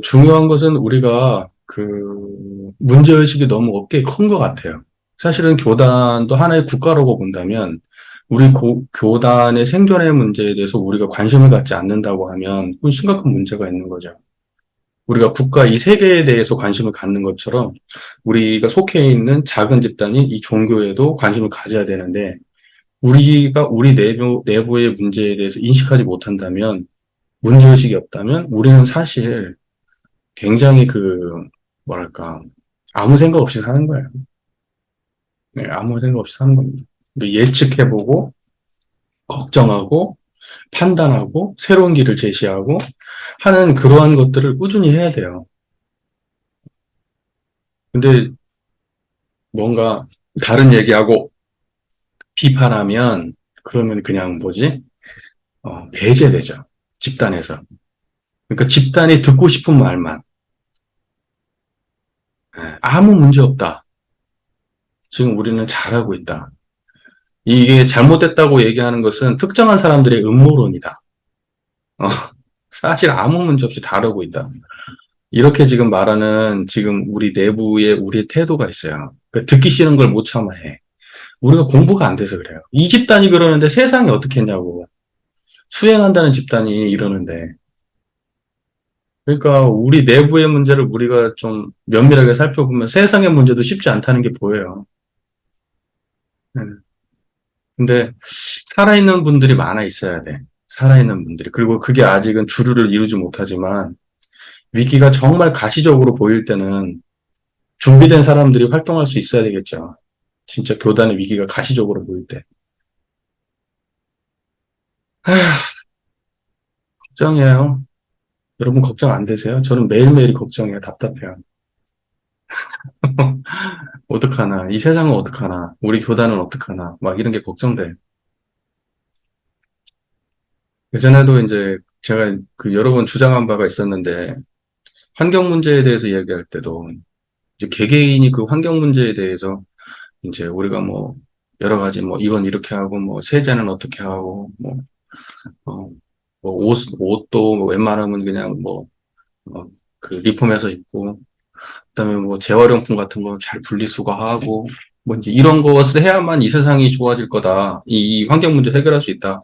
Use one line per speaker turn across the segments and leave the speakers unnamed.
중요한 것은 우리가 문제의식이 너무 어깨에 큰 것 같아요. 사실은 교단도 하나의 국가라고 본다면, 우리 교단의 생존의 문제에 대해서 우리가 관심을 갖지 않는다고 하면, 그건 심각한 문제가 있는 거죠. 우리가 국가 이 세계에 대해서 관심을 갖는 것처럼, 우리가 속해 있는 작은 집단인 이 종교에도 관심을 가져야 되는데, 우리가 우리 내부의 문제에 대해서 인식하지 못한다면, 문제의식이 없다면, 우리는 사실 굉장히 뭐랄까, 아무 생각 없이 사는 거예요. 네, 아무 생각 없이 사는 겁니다. 예측해보고, 걱정하고, 판단하고, 새로운 길을 제시하고 하는 그러한 것들을 꾸준히 해야 돼요. 근데 뭔가 다른 얘기하고 비판하면, 그러면 그냥 뭐지? 배제되죠. 집단에서. 그러니까 집단이 듣고 싶은 말만. 아무 문제 없다. 지금 우리는 잘하고 있다. 이게 잘못됐다고 얘기하는 것은 특정한 사람들의 음모론이다. 어, 사실 아무 문제 없이 다루고 있다. 이렇게 지금 말하는 지금 우리 내부에 우리의 태도가 있어요. 그러니까 듣기 싫은 걸 못 참아 해. 우리가 공부가 안 돼서 그래요. 이 집단이 그러는데 세상이 어떻게 했냐고. 수행한다는 집단이 이러는데. 그러니까 우리 내부의 문제를 우리가 좀 면밀하게 살펴보면 세상의 문제도 쉽지 않다는 게 보여요. 음. 근데 살아있는 분들이 많아 있어야 돼. 살아있는 분들이. 그리고 그게 아직은 주류를 이루지 못하지만 위기가 정말 가시적으로 보일 때는 준비된 사람들이 활동할 수 있어야 되겠죠. 진짜 교단의 위기가 가시적으로 보일 때. 하, 걱정이에요. 여러분 걱정 안 되세요? 저는 매일매일이 걱정이에요. 답답해요. 어떡하나? 이 세상은 어떡하나? 우리 교단은 어떡하나? 막 이런 게 걱정돼. 예전에도 이제 제가 여러 번 주장한 바가 있었는데 환경 문제에 대해서 이야기할 때도 이제 개개인이 그 환경 문제에 대해서 이제 우리가 뭐 여러 가지 뭐 이건 이렇게 하고 뭐 세제는 어떻게 하고 어, 옷도 뭐 웬만하면 그냥 어, 리폼해서 입고, 그다음에 뭐 재활용품 같은 거 잘 분리수거하고, 뭐 이제 이런 것을 해야만 이 세상이 좋아질 거다. 이 환경 문제 해결할 수 있다.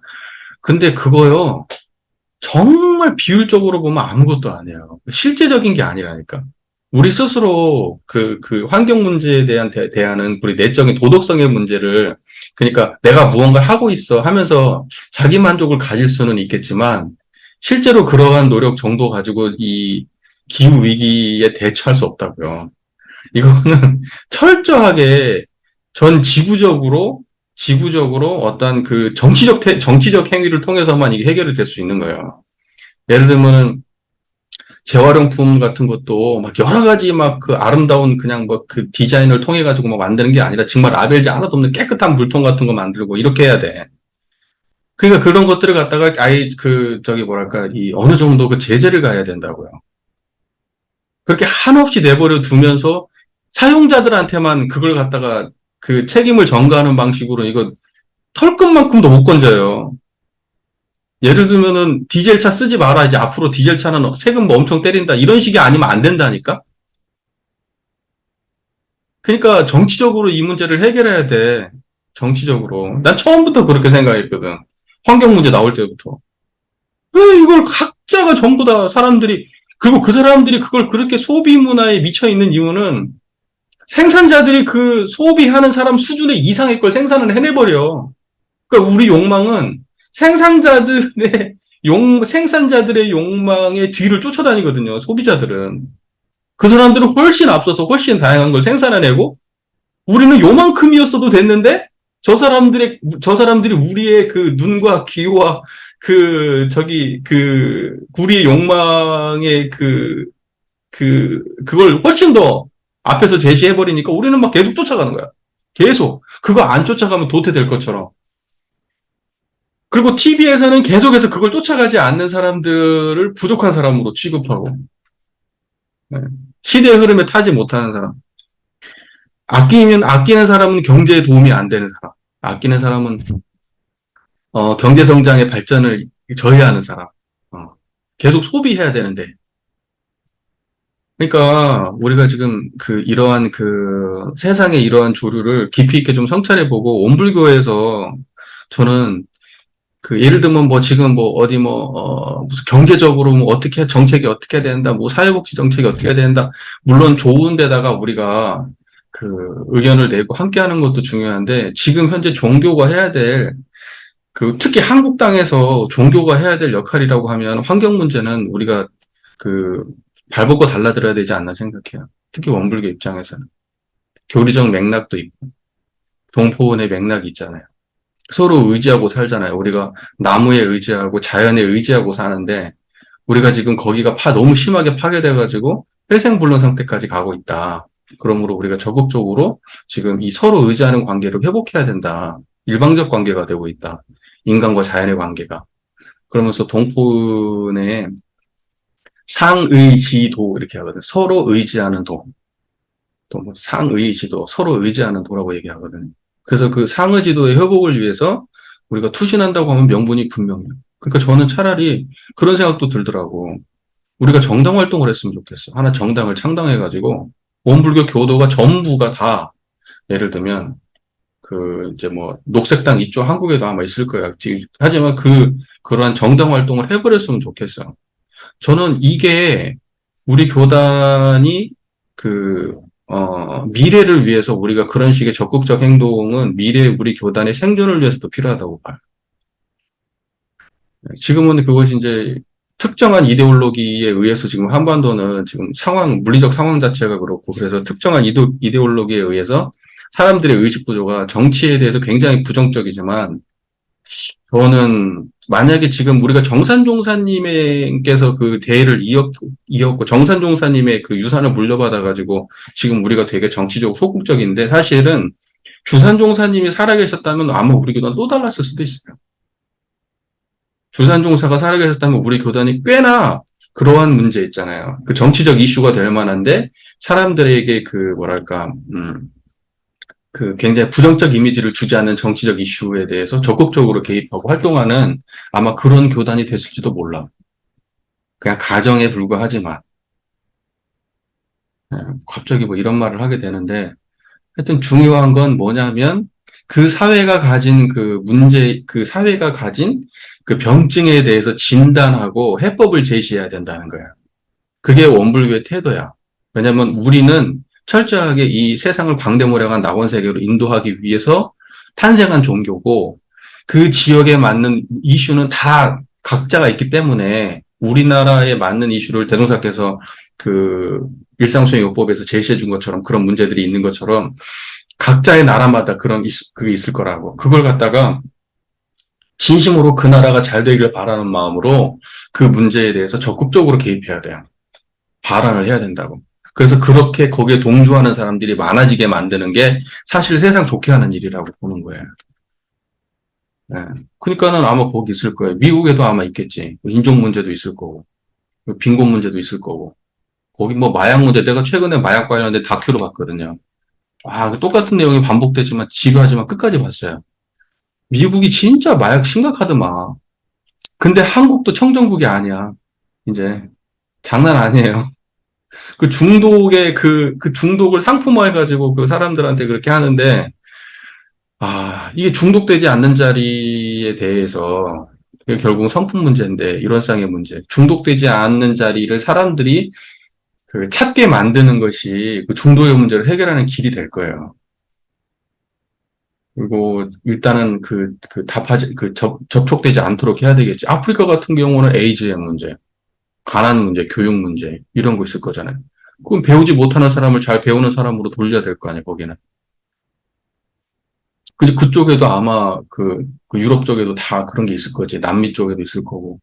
근데 그거요, 정말 비율적으로 보면 아무것도 아니에요. 실제적인 게 아니라니까. 우리 스스로 그 환경 문제에 대한 대하는 우리 내적인 도덕성의 문제를, 그러니까 내가 무언가를 하고 있어 하면서 자기 만족을 가질 수는 있겠지만, 실제로 그러한 노력 정도 가지고 이 기후 위기에 대처할 수 없다고요. 이거는 철저하게 전 지구적으로 어떤 그 정치적 행위를 통해서만 이게 해결이 될 수 있는 거예요. 예를 들면은 재활용품 같은 것도 막 여러 가지 막 그 아름다운 그냥 뭐 그 디자인을 통해 가지고 막 만드는 게 아니라 정말 라벨지 하나도 없는 깨끗한 물통 같은 거 만들고 이렇게 해야 돼. 그러니까 그런 것들을 갖다가 아예 저기 뭐랄까 이 어느 정도 그 제재를 가야 된다고요. 그렇게 한없이 내버려 두면서 사용자들한테만 그걸 갖다가 그 책임을 전가하는 방식으로 이거 털끝만큼도 못 건져요. 예를 들면은 디젤 차 쓰지 마라. 이제 앞으로 디젤 차는 세금 뭐 엄청 때린다. 이런 식이 아니면 안 된다니까? 그러니까 정치적으로 이 문제를 해결해야 돼. 정치적으로. 난 처음부터 그렇게 생각했거든. 환경 문제 나올 때부터. 왜 이걸 각자가 전부 다 사람들이, 그리고 그 사람들이 그걸 그렇게 소비 문화에 미쳐 있는 이유는 생산자들이 그 소비하는 사람 수준의 이상의 걸 생산을 해내버려. 그러니까 우리 욕망은 생산자들의 욕망의 뒤를 쫓아다니거든요. 소비자들은. 그 사람들은 훨씬 앞서서 훨씬 다양한 걸 생산해내고 우리는 요만큼이었어도 됐는데 저 사람들이 우리의 그 눈과 귀와 우리의 욕망의 그걸 훨씬 더 앞에서 제시해버리니까 우리는 막 계속 쫓아가는 거야. 계속. 그거 안 쫓아가면 도태될 것처럼. 그리고 TV에서는 계속해서 그걸 쫓아가지 않는 사람들을 부족한 사람으로 취급하고, 네. 시대의 흐름에 타지 못하는 사람. 아끼는 사람은 경제에 도움이 안 되는 사람. 아끼는 사람은, 경제 성장의 발전을 저해하는 사람. 계속 소비해야 되는데. 그러니까 우리가 지금 그 이러한 그 세상의 이러한 조류를 깊이 있게 좀 성찰해보고 온불교에서 저는 그 예를 들면 뭐 지금 뭐 어디 뭐 무슨 경제적으로 뭐 어떻게 정책이 어떻게 해야 된다 뭐 사회복지 정책이 어떻게 해야 된다 물론 좋은 데다가 우리가 그 의견을 내고 함께하는 것도 중요한데 지금 현재 종교가 해야 될 그 특히 한국 땅에서 종교가 해야 될 역할이라고 하면 환경 문제는 우리가 그 발벗고 달라들어야 되지 않나 생각해요. 특히 원불교 입장에서는 교리적 맥락도 있고 동포원의 맥락이 있잖아요. 서로 의지하고 살잖아요. 우리가 나무에 의지하고 자연에 의지하고 사는데 우리가 지금 거기가 너무 심하게 파괴돼가지고 회생불능 상태까지 가고 있다. 그러므로 우리가 적극적으로 지금 이 서로 의지하는 관계를 회복해야 된다. 일방적 관계가 되고 있다. 인간과 자연의 관계가. 그러면서 동포의 상의지도 이렇게 하거든. 서로 의지하는 도. 또 뭐 상의지도, 서로 의지하는 도라고 얘기하거든. 그래서 그 상의지도의 회복을 위해서 우리가 투신한다고 하면 명분이 분명해요. 그러니까 저는 차라리 그런 생각도 들더라고. 우리가 정당 활동을 했으면 좋겠어. 하나 정당을 창당해가지고 원불교 교도가 전부가 다 예를 들면 그 이제 뭐 녹색당 있죠. 한국에도 아마 있을 거야. 하지만 그러한 정당 활동을 해버렸으면 좋겠어. 저는 이게 우리 교단이 그 미래를 위해서 우리가 그런 식의 적극적 행동은 미래 우리 교단의 생존을 위해서도 필요하다고 봐요. 지금은 그것이 이제 특정한 이데올로기에 의해서 지금 한반도는 지금 물리적 상황 자체가 그렇고, 그래서 특정한 이데올로기에 의해서 사람들의 의식 구조가 정치에 대해서 굉장히 부정적이지만, 저는 만약에 지금 우리가 정산종사님께서 그 대회를 이었고, 정산종사님의 그 유산을 물려받아가지고 지금 우리가 되게 정치적으로 소극적인데, 사실은 주산종사님이 살아계셨다면 아마 우리 교단 또 달랐을 수도 있어요. 주산종사가 살아계셨다면 우리 교단이 꽤나 그러한 문제 있잖아요. 그 정치적 이슈가 될 만한데 사람들에게 그 뭐랄까 그 굉장히 부정적 이미지를 주지 않는 정치적 이슈에 대해서 적극적으로 개입하고 활동하는 아마 그런 교단이 됐을지도 몰라. 그냥 가정에 불과하지만 갑자기 뭐 이런 말을 하게 되는데 하여튼 중요한 건 뭐냐면 그 사회가 가진 그 문제, 그 사회가 가진 그 병증에 대해서 진단하고 해법을 제시해야 된다는 거야. 그게 원불교의 태도야. 왜냐면 우리는 철저하게 이 세상을 광대무량한 낙원세계로 인도하기 위해서 탄생한 종교고 그 지역에 맞는 이슈는 다 각자가 있기 때문에 우리나라에 맞는 이슈를 대동사께서 그 일상수행요법에서 제시해 준 것처럼 그런 문제들이 있는 것처럼 각자의 나라마다 그게 있을 거라고. 그걸 갖다가 진심으로 그 나라가 잘 되기를 바라는 마음으로 그 문제에 대해서 적극적으로 개입해야 돼요. 발언을 해야 된다고. 그래서 그렇게 거기에 동조하는 사람들이 많아지게 만드는 게 사실 세상 좋게 하는 일이라고 보는 거예요. 네. 그러니까는 아마 거기 있을 거예요. 미국에도 아마 있겠지. 인종 문제도 있을 거고, 빈곤 문제도 있을 거고. 거기 뭐 마약 문제, 내가 최근에 마약 관련된 다큐로 봤거든요. 똑같은 내용이 반복되지만 지루하지만 끝까지 봤어요. 미국이 진짜 마약 심각하더만. 근데 한국도 청정국이 아니야. 이제 장난 아니에요. 그 중독을 상품화해가지고 그 사람들한테 그렇게 하는데, 이게 중독되지 않는 자리에 대해서, 그게 결국 성품 문제인데, 일원상의 문제. 중독되지 않는 자리를 사람들이 그 찾게 만드는 것이 그 중독의 문제를 해결하는 길이 될 거예요. 그리고 일단은 접촉되지 않도록 해야 되겠지. 아프리카 같은 경우는 에이즈의 문제, 가난 문제, 교육 문제, 이런 거 있을 거잖아요. 그럼 배우지 못하는 사람을 잘 배우는 사람으로 돌려야 될 거 아니에요, 거기는. 근데 그쪽에도 아마 그 유럽 쪽에도 다 그런 게 있을 거지. 남미 쪽에도 있을 거고,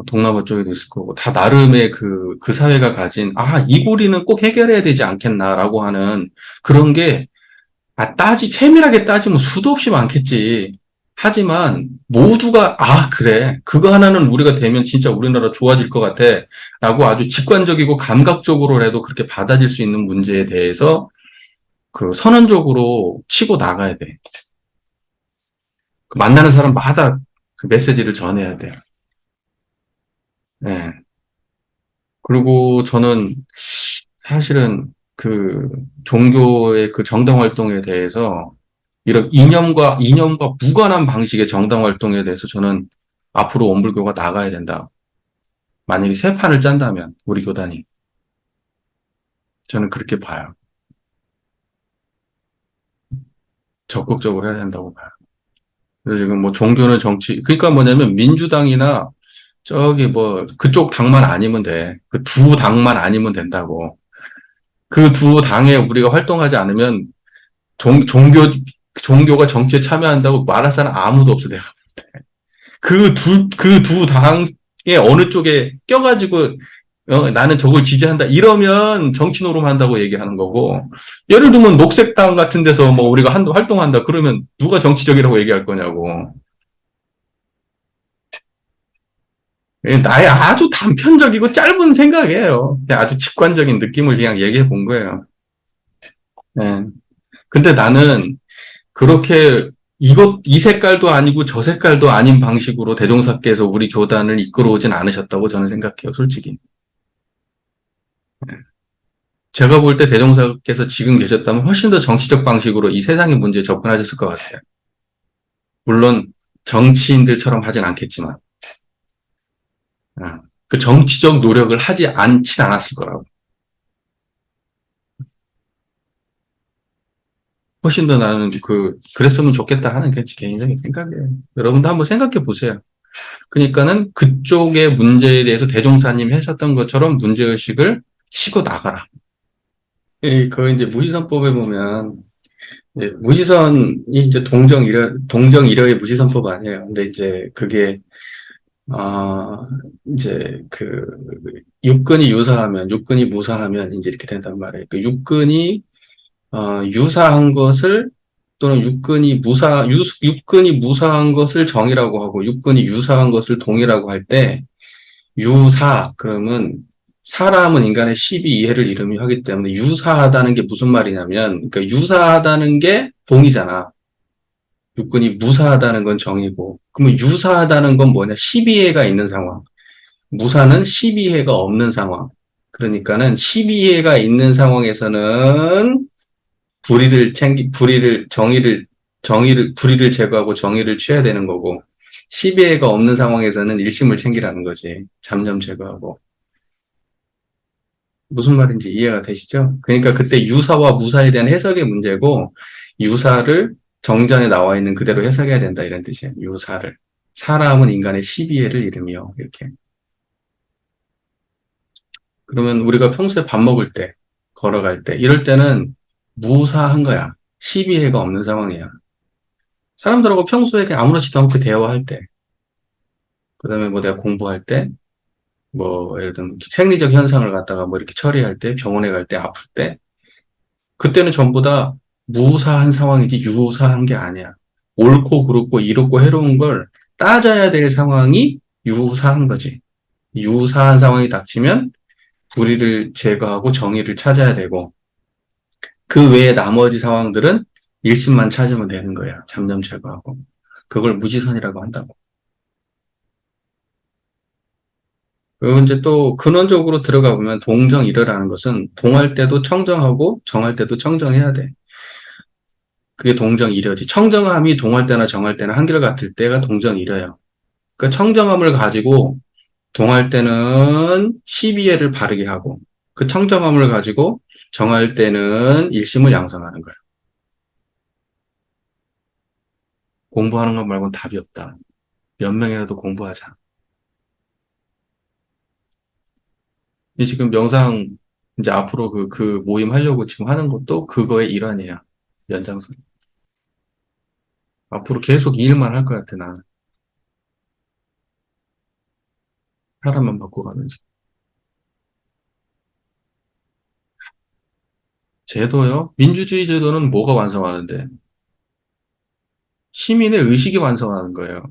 동남아 쪽에도 있을 거고, 다 나름의 그 사회가 가진, 이 고리는 꼭 해결해야 되지 않겠나라고 하는 그런 게, 세밀하게 따지면 수도 없이 많겠지. 하지만 모두가, 그래. 그거 하나는 우리가 되면 진짜 우리나라 좋아질 것 같아. 라고 아주 직관적이고 감각적으로라도 그렇게 받아들일 수 있는 문제에 대해서 그 선언적으로 치고 나가야 돼. 그 만나는 사람마다 그 메시지를 전해야 돼. 네. 그리고 저는 사실은 그 종교의 그 정당 활동에 대해서 이런 이념과 무관한 방식의 정당 활동에 대해서 저는 앞으로 원불교가 나가야 된다. 만약에 새 판을 짠다면 우리 교단이 저는 그렇게 봐요. 적극적으로 해야 된다고 봐요. 그래서 지금 뭐 종교는 정치, 그러니까 뭐냐면 민주당이나 저기 뭐 그쪽 당만 아니면 돼. 그 두 당만 아니면 된다고. 그 두 당에 우리가 활동하지 않으면 종교가 정치에 참여한다고 말할 사람 아무도 없어, 내가. 그 두 당의 어느 쪽에 껴가지고, 나는 저걸 지지한다. 이러면 정치 노름한다고 얘기하는 거고, 예를 들면 녹색당 같은 데서 뭐 우리가 활동한다. 그러면 누가 정치적이라고 얘기할 거냐고. 나의 아주 단편적이고 짧은 생각이에요. 그냥 아주 직관적인 느낌을 그냥 얘기해 본 거예요. 네. 근데 나는 그렇게 이 색깔도 아니고 저 색깔도 아닌 방식으로 대종사께서 우리 교단을 이끌어오진 않으셨다고 저는 생각해요, 솔직히. 제가 볼 때 대종사께서 지금 계셨다면 훨씬 더 정치적 방식으로 이 세상의 문제에 접근하셨을 것 같아요. 물론 정치인들처럼 하진 않겠지만, 그 정치적 노력을 하지 않진 않았을 거라고. 훨씬 더 나는 그랬으면 좋겠다 하는 게 제 개인적인 생각이에요. 여러분도 한번 생각해 보세요. 그러니까는 그쪽의 문제에 대해서 대종사님이 하셨던 것처럼 문제의식을 치고 나가라. 그 이제 무지선법에 보면, 무지선이 이제 동정 일여의 무지선법 아니에요. 근데 이제 그게, 아, 이제 육근이 유사하면, 육근이 무사하면 이제 이렇게 된단 말이에요. 그 육근이, 유사한 것을 또는 육근이 무사한 것을 정이라고 하고 육근이 유사한 것을 동이라고 할 때 그러면 사람은 인간의 12이해를 이루하기 때문에 유사하다는 게 무슨 말이냐면 그러니까 유사하다는 게 동이잖아. 육근이 무사하다는 건 정이고 그러면 유사하다는 건 뭐냐? 12해가 있는 상황. 무사는 12해가 없는 상황. 그러니까는 12해가 있는 상황에서는 불의를 제거하고 정의를 취해야 되는 거고, 시비해가 없는 상황에서는 일심을 챙기라는 거지. 잡념 제거하고. 무슨 말인지 이해가 되시죠? 그러니까 그때 유사와 무사에 대한 해석의 문제고, 유사를 정전에 나와 있는 그대로 해석해야 된다, 이런 뜻이에요. 유사를. 사람은 인간의 시비해를 이루며, 이렇게. 그러면 우리가 평소에 밥 먹을 때, 걸어갈 때, 이럴 때는 무사한 거야. 시비해가 없는 상황이야. 사람들하고 평소에 그냥 아무렇지도 않게 대화할 때, 그 다음에 뭐 내가 공부할 때, 뭐 예를 들면 생리적 현상을 갖다가 뭐 이렇게 처리할 때, 병원에 갈 때, 아플 때, 그때는 전부 다 무사한 상황이지 유사한 게 아니야. 옳고 그렇고 이롭고 해로운 걸 따져야 될 상황이 유사한 거지. 유사한 상황이 닥치면 불의를 제거하고 정의를 찾아야 되고, 그 외에 나머지 상황들은 일심만 찾으면 되는 거야. 잡념 제거하고. 그걸 무지선이라고 한다고. 그리고 이제 또 근원적으로 들어가 보면 동정이러라는 것은 동할 때도 청정하고 정할 때도 청정해야 돼. 그게 동정이러지. 청정함이 동할 때나 정할 때나 한결같을 때가 동정이러요. 그 청정함을 가지고 동할 때는 시비애를 바르게 하고 그 청정함을 가지고 정할 때는 일심을 양성하는 거예요. 공부하는 것 말고는 답이 없다. 몇 명이라도 공부하자. 지금 명상 이제 앞으로 그 모임 하려고 지금 하는 것도 그거의 일환이야. 연장선. 앞으로 계속 이 일만 할 것 같아, 나는. 사람만 바꿔가면서. 제도요? 민주주의 제도는 뭐가 완성하는데? 시민의 의식이 완성하는 거예요.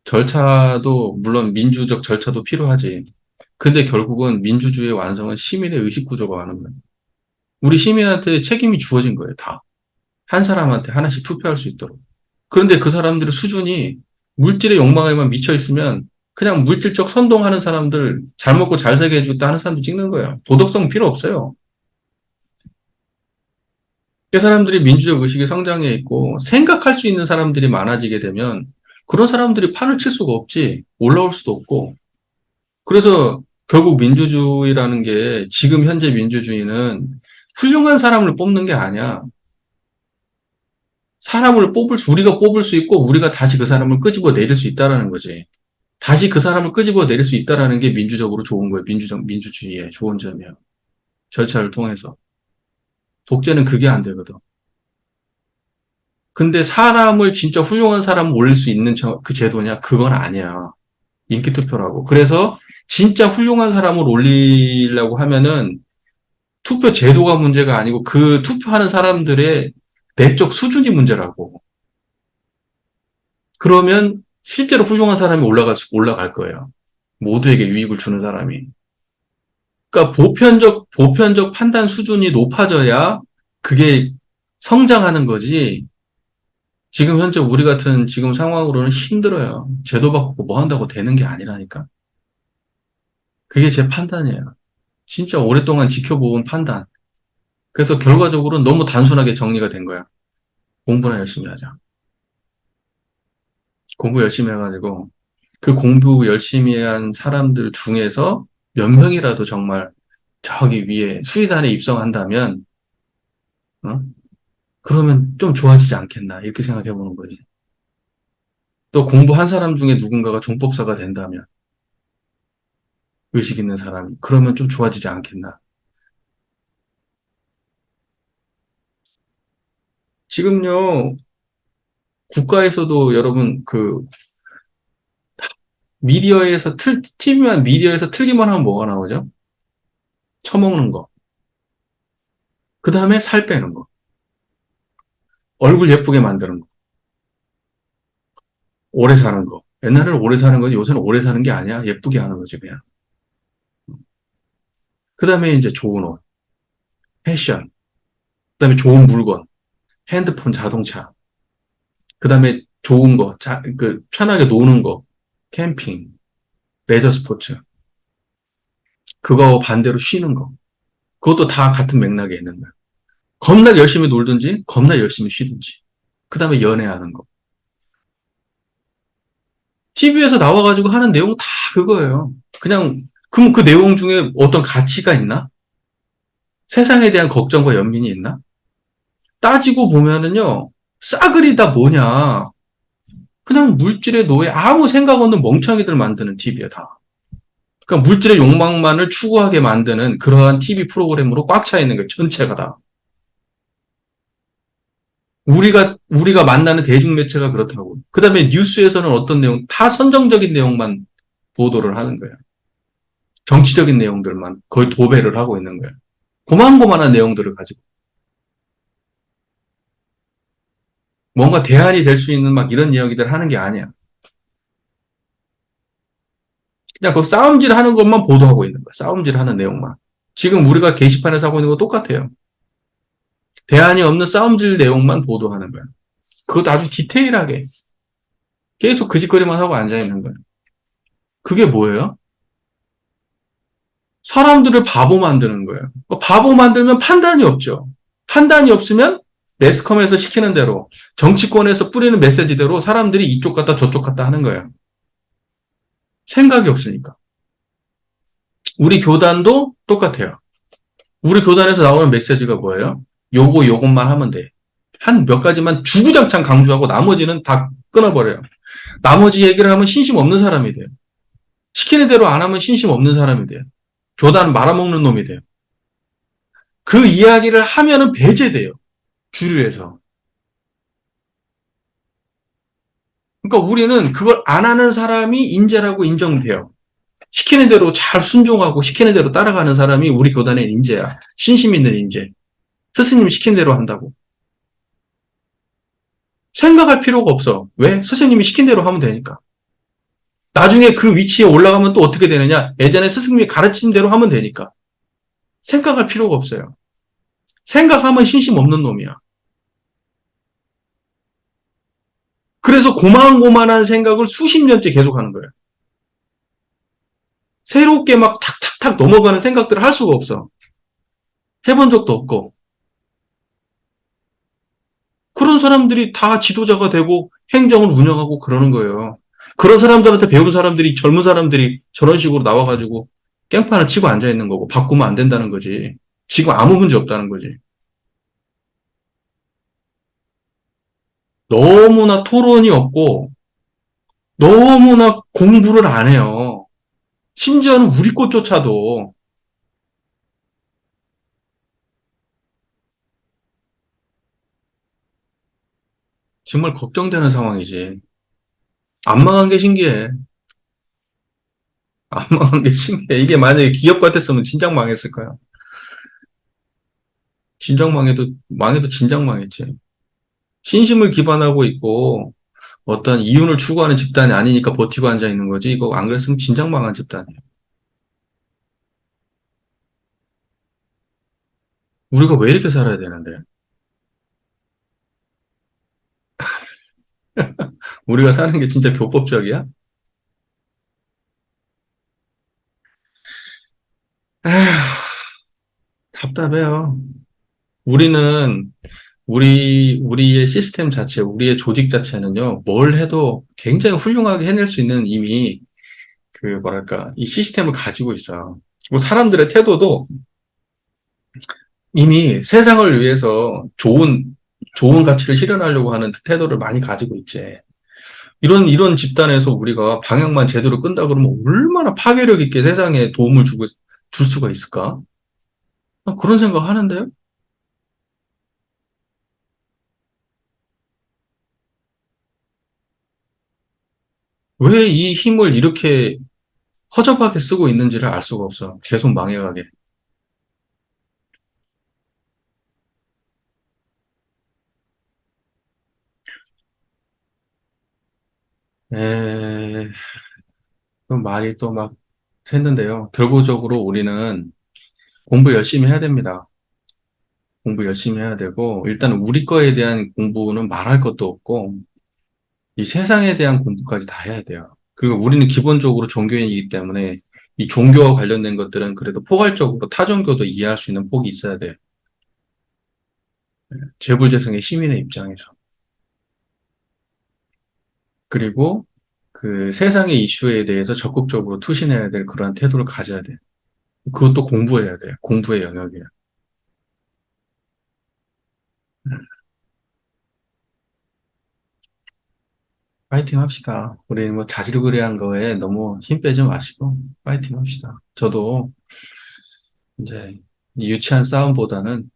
절차도, 물론 민주적 절차도 필요하지. 근데 결국은 민주주의의 완성은 시민의 의식 구조가 하는 거예요. 우리 시민한테 책임이 주어진 거예요, 다. 한 사람한테 하나씩 투표할 수 있도록. 그런데 그 사람들의 수준이 물질의 욕망에만 미쳐 있으면 그냥 물질적 선동하는 사람들, 잘 먹고 잘 살게 해주겠다 하는 사람들 찍는 거예요. 도덕성 필요 없어요. 그 사람들이 민주적 의식이 성장해 있고 생각할 수 있는 사람들이 많아지게 되면 그런 사람들이 판을 칠 수가 없지. 올라올 수도 없고. 그래서 결국 민주주의라는 게 지금 현재 민주주의는 훌륭한 사람을 뽑는 게 아니야. 우리가 뽑을 수 있고 우리가 다시 그 사람을 끄집어 내릴 수 있다라는 거지. 다시 그 사람을 끄집어 내릴 수 있다라는 게 민주적으로 좋은 거예요. 민주주의의 좋은 점이에요. 절차를 통해서. 독재는 그게 안 되거든. 근데 사람을 진짜 훌륭한 사람을 올릴 수 있는 그 제도냐? 그건 아니야. 인기투표라고. 그래서 진짜 훌륭한 사람을 올리려고 하면은 투표 제도가 문제가 아니고 그 투표하는 사람들의 내적 수준이 문제라고. 그러면 실제로 훌륭한 사람이 올라갈 거예요. 모두에게 유익을 주는 사람이. 그러니까 보편적 판단 수준이 높아져야 그게 성장하는 거지. 지금 현재 우리 같은 지금 상황으로는 힘들어요. 제도 바꾸고 뭐 한다고 되는 게 아니라니까. 그게 제 판단이에요. 진짜 오랫동안 지켜본 판단. 그래서 결과적으로 너무 단순하게 정리가 된 거야. 공부나 열심히 하자. 공부 열심히 해가지고 그 공부 열심히 한 사람들 중에서 몇 명이라도 정말 저기 위에 수의단에 입성한다면, 어? 그러면 좀 좋아지지 않겠나 이렇게 생각해 보는 거지. 또 공부한 사람 중에 누군가가 종법사가 된다면 의식 있는 사람이 그러면 좀 좋아지지 않겠나. 지금요 국가에서도 여러분 그 TV만 미디어에서 틀기만 하면 뭐가 나오죠? 처먹는 거. 그 다음에 살 빼는 거. 얼굴 예쁘게 만드는 거. 오래 사는 거. 옛날에는 오래 사는 거지 요새는 오래 사는 게 아니야. 예쁘게 하는 거지 그냥. 그 다음에 이제 좋은 옷, 패션, 그 다음에 좋은 물건, 핸드폰, 자동차. 그 다음에 좋은 거, 편하게 노는 거, 캠핑, 레저 스포츠. 그거 반대로 쉬는 거. 그것도 다 같은 맥락에 있는 거야. 겁나 열심히 놀든지, 겁나 열심히 쉬든지. 그 다음에 연애하는 거. TV에서 나와가지고 하는 내용 다 그거예요. 그럼 그 내용 중에 어떤 가치가 있나? 세상에 대한 걱정과 연민이 있나? 따지고 보면은요, 싸그리 다 뭐냐. 그냥 물질의 노예, 아무 생각 없는 멍청이들 만드는 TV야, 다. 그러니까 물질의 욕망만을 추구하게 만드는 그러한 TV 프로그램으로 꽉 차 있는 거예요, 전체가 다. 우리가 만나는 대중매체가 그렇다고. 그 다음에 뉴스에서는 어떤 내용, 다 선정적인 내용만 보도를 하는 거예요. 정치적인 내용들만 거의 도배를 하고 있는 거예요. 고만고만한 내용들을 가지고. 뭔가 대안이 될 수 있는 막 이런 이야기들 하는 게 아니야. 그냥 그 싸움질 하는 것만 보도하고 있는 거야. 싸움질 하는 내용만. 지금 우리가 게시판에서 하고 있는 거 똑같아요. 대안이 없는 싸움질 내용만 보도하는 거야. 그것도 아주 디테일하게. 계속 그 짓거리만 하고 앉아있는 거야. 그게 뭐예요? 사람들을 바보 만드는 거예요. 바보 만들면 판단이 없죠. 판단이 없으면 매스컴에서 시키는 대로, 정치권에서 뿌리는 메시지대로 사람들이 이쪽 갔다 저쪽 갔다 하는 거예요. 생각이 없으니까. 우리 교단도 똑같아요. 우리 교단에서 나오는 메시지가 뭐예요? 요것만 하면 돼. 한 몇 가지만 주구장창 강조하고 나머지는 다 끊어버려요. 나머지 얘기를 하면 신심 없는 사람이 돼요. 시키는 대로 안 하면 신심 없는 사람이 돼요. 교단 말아먹는 놈이 돼요. 그 이야기를 하면은 배제돼요. 주류에서. 그러니까 우리는 그걸 안 하는 사람이 인재라고 인정돼요. 시키는 대로 잘 순종하고 시키는 대로 따라가는 사람이 우리 교단의 인재야. 신심 있는 인재. 스승님이 시킨 대로 한다고. 생각할 필요가 없어. 왜? 스승님이 시킨 대로 하면 되니까. 나중에 그 위치에 올라가면 또 어떻게 되느냐? 예전에 스승님이 가르친 대로 하면 되니까. 생각할 필요가 없어요. 생각하면 신심 없는 놈이야. 그래서 고만고만한 생각을 수십 년째 계속하는 거예요. 새롭게 막 탁탁탁 넘어가는 생각들을 할 수가 없어. 해본 적도 없고. 그런 사람들이 다 지도자가 되고 행정을 운영하고 그러는 거예요. 그런 사람들한테 배운 사람들이, 젊은 사람들이 저런 식으로 나와가지고 깽판을 치고 앉아있는 거고, 바꾸면 안 된다는 거지. 지금 아무 문제 없다는 거지. 너무나 토론이 없고, 너무나 공부를 안 해요. 심지어는 우리 꽃조차도 정말 걱정되는 상황이지. 안 망한 게 신기해. 안 망한 게 신기해. 이게 만약에 기업 같았으면 진작 망했을 거야. 진작 망해도 진작 망했지. 신심을 기반하고 있고, 어떤 이윤을 추구하는 집단이 아니니까 버티고 앉아 있는 거지. 이거 안 그랬으면 진작 망한 집단이에요. 우리가 왜 이렇게 살아야 되는데? 우리가 사는 게 진짜 교법적이야? 에휴, 답답해요. 우리는 우리의 시스템 자체, 우리의 조직 자체는요, 뭘 해도 굉장히 훌륭하게 해낼 수 있는 이미 뭐랄까, 이 시스템을 가지고 있어요. 뭐 사람들의 태도도 이미 세상을 위해서 좋은 가치를 실현하려고 하는 태도를 많이 가지고 있지. 이런 집단에서 우리가 방향만 제대로 끈다 그러면 얼마나 파괴력 있게 세상에 줄 수가 있을까? 그런 생각 하는데요? 왜 이 힘을 이렇게 허접하게 쓰고 있는지를 알 수가 없어. 계속 망해가게. 에, 그 말이 또 막 샜는데요. 결국적으로 우리는 공부 열심히 해야 됩니다. 공부 열심히 해야 되고, 일단 우리 거에 대한 공부는 말할 것도 없고, 이 세상에 대한 공부까지 다 해야 돼요. 그리고 우리는 기본적으로 종교인이기 때문에 이 종교와 관련된 것들은 그래도 포괄적으로 타 종교도 이해할 수 있는 폭이 있어야 돼요. 재불재성의 시민의 입장에서. 그리고 그 세상의 이슈에 대해서 적극적으로 투신해야 될 그러한 태도를 가져야 돼요. 그것도 공부해야 돼요. 공부의 영역이에요. 파이팅 합시다. 우리 뭐 자질구레한 거에 너무 힘 빼지 마시고 파이팅 합시다. 저도 이제 이 유치한 싸움보다는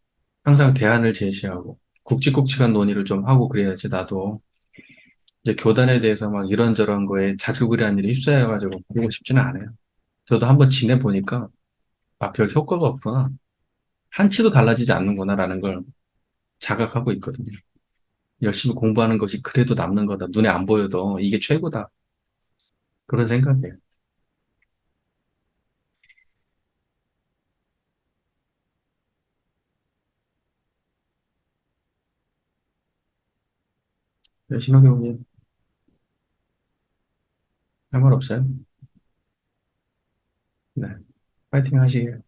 항상 대안을 제시하고 굵직굵직한 논의를 좀 하고 그래야지 나도 이제 교단에 대해서 막 이런저런 거에 자질구레한 일에 휩싸여가지고 그러고 싶지는 않아요. 저도 한번 지내보니까 아, 별 효과가 없구나. 한치도 달라지지 않는구나라는 걸 자각하고 있거든요. 열심히 공부하는 것이 그래도 남는 거다. 눈에 안 보여도 이게 최고다. 그런 생각이에요. 네, 신호경님, 할 말 없어요? 네. 파이팅 하시길.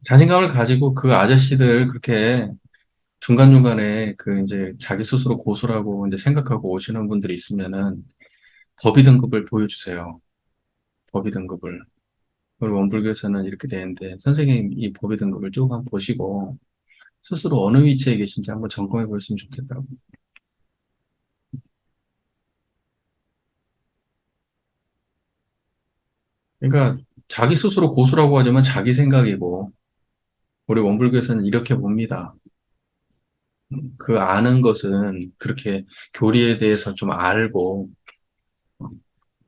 자신감을 가지고 그 아저씨들 그렇게 중간중간에 이제 자기 스스로 고수라고 이제 생각하고 오시는 분들이 있으면은 법의 등급을 보여주세요. 법의 등급을. 우리 원불교에서는 이렇게 되는데 선생님 이 법의 등급을 쭉 한번 보시고 스스로 어느 위치에 계신지 한번 점검해 보셨으면 좋겠다고. 그러니까 자기 스스로 고수라고 하지만 자기 생각이고 우리 원불교에서는 이렇게 봅니다. 그 아는 것은 그렇게 교리에 대해서 좀 알고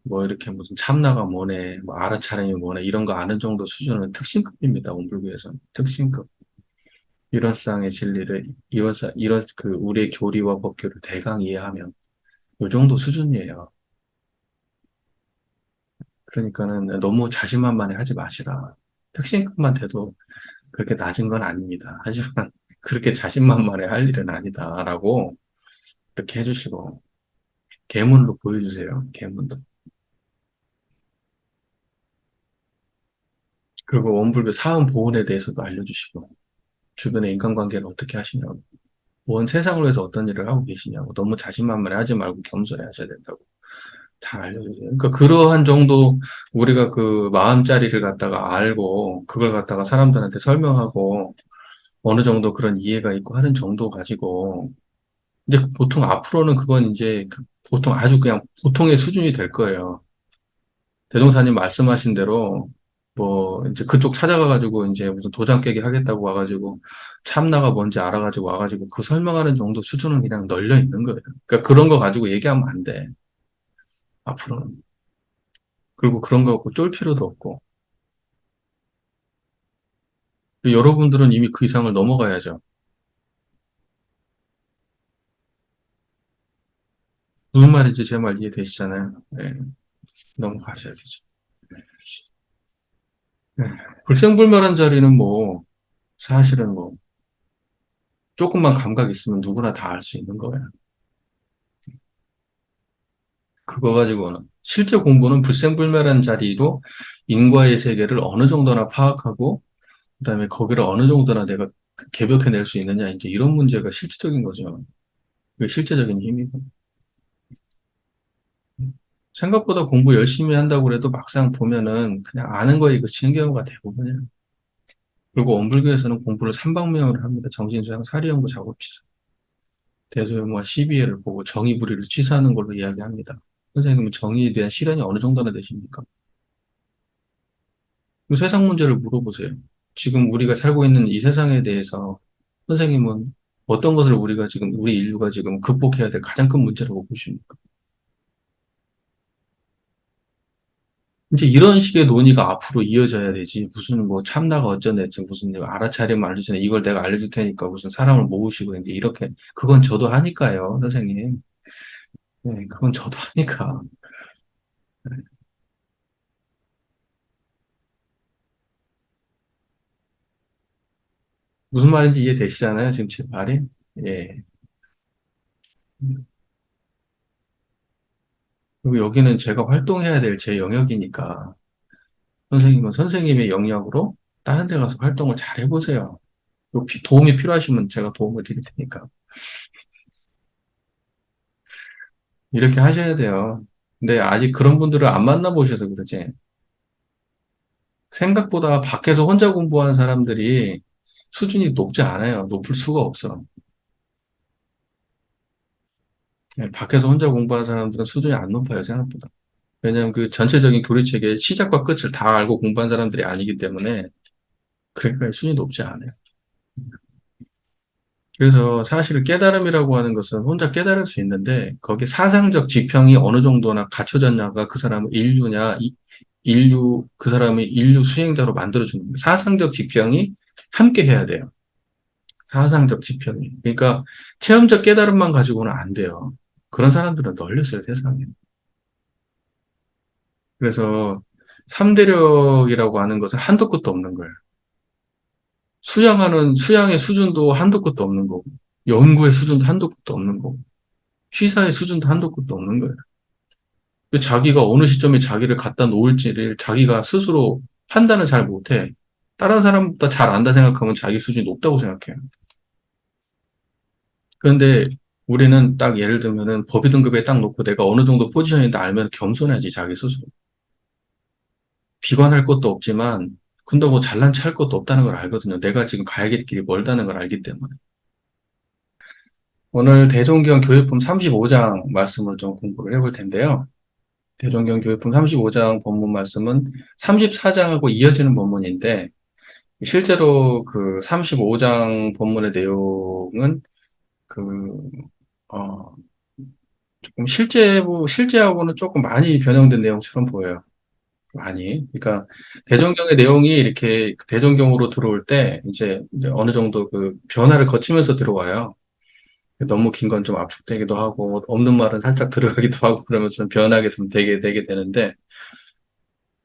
뭐 이렇게 무슨 참나가 뭐네, 뭐 알아차림이 뭐네 이런 거 아는 정도 수준은 특신급입니다. 원불교에서는 특신급. 일원상의 진리를 이런 우리의 교리와 법교를 대강 이해하면 이 정도 수준이에요. 그러니까는 너무 자신만만해 하지 마시라. 특신급만 돼도 그렇게 낮은 건 아닙니다. 하지만 그렇게 자신만만해 할 일은 아니다라고 이렇게 해주시고 계문으로 보여주세요. 계문도. 그리고 원불교 사은 보훈에 대해서도 알려주시고, 주변의 인간관계를 어떻게 하시냐고, 원 세상을 위해서 어떤 일을 하고 계시냐고, 너무 자신만만해 하지 말고 겸손해 하셔야 된다고 잘 알려주세요. 그러니까 그러한 정도 우리가 그 마음자리를 갖다가 알고, 그걸 갖다가 사람들한테 설명하고, 어느 정도 그런 이해가 있고 하는 정도 가지고, 이제 보통 앞으로는 그건 이제 보통 아주 그냥 보통의 수준이 될 거예요. 대종사님 말씀하신 대로 뭐 이제 그쪽 찾아가가지고 이제 무슨 도장 깨기 하겠다고 와가지고 참나가 뭔지 알아가지고 와가지고 그 설명하는 정도 수준은 그냥 널려 있는 거예요. 그러니까 그런 거 가지고 얘기하면 안 돼. 앞으로는. 그리고 그런 거 갖고 쫄 필요도 없고. 여러분들은 이미 그 이상을 넘어가야죠. 무슨 말인지 제 말 이해되시잖아요. 네, 넘어가셔야 되죠. 네. 불생불멸한 자리는 뭐 사실은 뭐 조금만 감각 있으면 누구나 다 알 수 있는 거예요. 그거 가지고는 실제 공부는 불생불멸한 자리로 인과의 세계를 어느 정도나 파악하고 그다음에 거기를 어느 정도나 내가 개벽해낼 수 있느냐 이제 이런 문제가 실질적인 거죠. 그게 실제적인 힘이고 생각보다 공부 열심히 한다고 그래도 막상 보면은 그냥 아는 거에 그치는 경우가 대부분이에요. 그리고 원불교에서는 공부를 삼방명으로 합니다. 정신수양, 사리연구, 작업치사, 대소연구와 시비회를 보고 정의불의를 취사하는 걸로 이야기합니다. 선생님은 정의에 대한 실현이 어느 정도나 되십니까? 그 세상 문제를 물어보세요. 지금 우리가 살고 있는 이 세상에 대해서 선생님은 어떤 것을 우리가 지금, 우리 인류가 지금 극복해야 될 가장 큰 문제라고 보십니까? 이제 이런 식의 논의가 앞으로 이어져야 되지. 무슨 뭐 참나가 어쩌네지, 무슨 알아차리면 알려주네. 이걸 내가 알려줄 테니까 무슨 사람을 모으시고 이제 이렇게. 그건 저도 하니까요, 선생님. 네, 그건 저도 하니까. 무슨 말인지 이해되시잖아요, 지금 제 말이? 예. 그리고 여기는 제가 활동해야 될 제 영역이니까. 선생님은 선생님의 영역으로 다른 데 가서 활동을 잘 해보세요. 또 도움이 필요하시면 제가 도움을 드릴 테니까. 이렇게 하셔야 돼요. 근데 아직 그런 분들을 안 만나보셔서 그러지. 생각보다 밖에서 혼자 공부한 사람들이 수준이 높지 않아요. 높을 수가 없어. 네, 밖에서 혼자 공부한 사람들은 수준이 안 높아요, 생각보다. 왜냐하면 그 전체적인 교리체계의 시작과 끝을 다 알고 공부한 사람들이 아니기 때문에, 그러니까 수준이 높지 않아요. 그래서 사실 깨달음이라고 하는 것은 혼자 깨달을 수 있는데 거기에 사상적 지평이 어느 정도나 갖춰졌냐가 그 사람을 인류냐, 인류, 그 사람이 인류 수행자로 만들어주는 거예요. 사상적 지평이 함께 해야 돼요. 사상적 지평이. 그러니까 체험적 깨달음만 가지고는 안 돼요. 그런 사람들은 널렸어요, 세상에. 그래서 삼대력이라고 하는 것은 한도 끝도 없는 거예요. 수양의 수준도 한도 끝도 없는 거고, 연구의 수준도 한도 끝도 없는 거고, 시사의 수준도 한도 끝도 없는 거예요. 자기가 어느 시점에 자기를 갖다 놓을지를 자기가 스스로 판단을 잘 못해. 다른 사람보다 잘 안다 생각하면 자기 수준이 높다고 생각해요. 그런데 우리는 딱 예를 들면은 법의 등급에 딱 놓고 내가 어느 정도 포지션인지 알면 겸손하지, 자기 스스로. 비관할 것도 없지만, 근다고 잘난 체할 것도 없다는 걸 알거든요. 내가 지금 가야 될 길이 멀다는 걸 알기 때문에. 오늘 대종경 교육품 35장 말씀을 좀 공부를 해볼 텐데요. 대종경 교육품 35장 본문 말씀은 34장하고 이어지는 본문인데, 실제로 그 35장 본문의 내용은 그, 어, 조금 실제하고는 조금 많이 변형된 내용처럼 보여요. 많이. 그러니까 대종경의 내용이 이렇게 대종경으로 들어올 때 이제 어느 정도 그 변화를 거치면서 들어와요. 너무 긴 건 좀 압축되기도 하고, 없는 말은 살짝 들어가기도 하고, 그러면서 좀 변하게 좀 되게 되는데,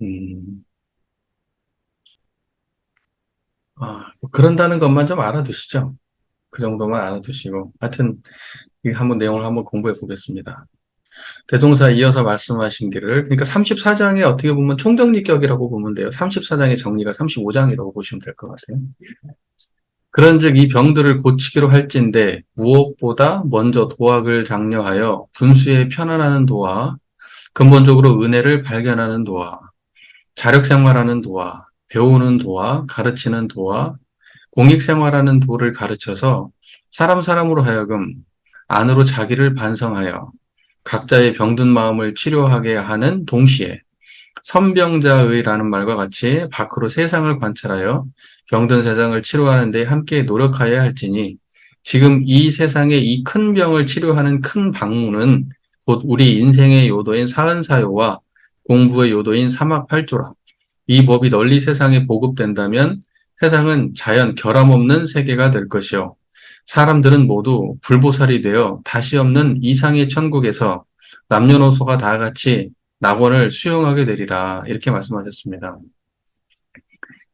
음, 뭐 그런다는 것만 좀 알아두시죠. 그 정도만 알아두시고. 하여튼, 한번 내용을 한번 공부해 보겠습니다. 대동사 이어서 말씀하신 길을, 그러니까 34장에 어떻게 보면 총정리격이라고 보면 돼요. 34장의 정리가 35장이라고 보시면 될 것 같아요. 그런즉 이 병들을 고치기로 할진대 무엇보다 먼저 도학을 장려하여 분수에 편안하는 도와, 근본적으로 은혜를 발견하는 도와, 자력생활하는 도와, 배우는 도와, 가르치는 도와, 공익생활하는 도를 가르쳐서 사람으로 하여금 안으로 자기를 반성하여 각자의 병든 마음을 치료하게 하는 동시에 선병자의라는 말과 같이 밖으로 세상을 관찰하여 병든 세상을 치료하는 데 함께 노력하여야 할지니 지금 이 세상의 이 큰 병을 치료하는 큰 방문은 곧 우리 인생의 요도인 사은사요와 공부의 요도인 사막팔조라. 이 법이 널리 세상에 보급된다면 세상은 자연 결함 없는 세계가 될 것이요. 사람들은 모두 불보살이 되어 다시 없는 이상의 천국에서 남녀노소가 다 같이 낙원을 수용하게 되리라. 이렇게 말씀하셨습니다.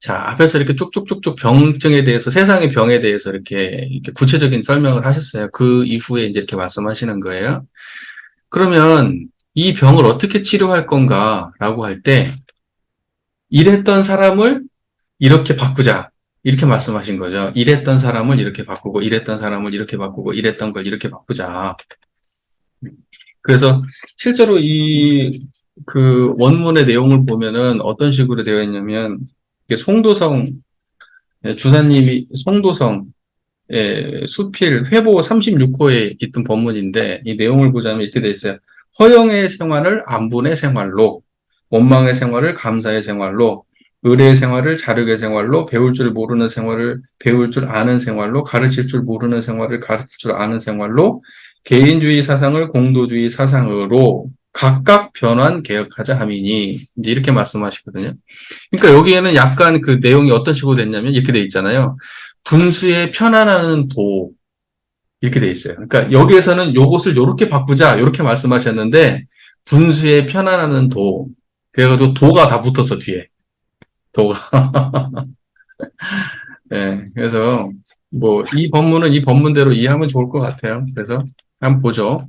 자, 앞에서 이렇게 쭉쭉쭉쭉 병증에 대해서, 세상의 병에 대해서 이렇게 구체적인 설명을 하셨어요. 그 이후에 이제 이렇게 말씀하시는 거예요. 그러면 이 병을 어떻게 치료할 건가라고 할 때, 이랬던 사람을 이렇게 바꾸자. 이렇게 말씀하신 거죠. 이랬던 사람을 이렇게 바꾸고, 이랬던 사람을 이렇게 바꾸고, 이랬던 걸 이렇게 바꾸자. 그래서 실제로 그 원문의 내용을 보면은 어떤 식으로 되어 있냐면, 이게 송도성, 주사님이 송도성, 수필 회보 36호에 있던 본문인데, 이 내용을 보자면 이렇게 되어 있어요. 허영의 생활을 안분의 생활로, 원망의 생활을 감사의 생활로, 의례의 생활을 자력의 생활로, 배울 줄 모르는 생활을 배울 줄 아는 생활로, 가르칠 줄 모르는 생활을 가르칠 줄 아는 생활로, 개인주의 사상을 공도주의 사상으로 각각 변환 개혁하자 함이니, 이제 이렇게 말씀하시거든요. 그러니까 여기에는 약간 그 내용이 어떤 식으로 됐냐면 이렇게 돼 있잖아요. 분수에 편안하는 도, 이렇게 돼 있어요. 그러니까 여기에서는 요것을 요렇게 바꾸자, 이렇게 말씀하셨는데, 분수에 편안하는 도, 그래가지고 도가 다 붙었어, 뒤에. 도가. 네, 그래서 뭐 이 법문은 이 법문대로 이해하면 좋을 것 같아요. 그래서 한번 보죠.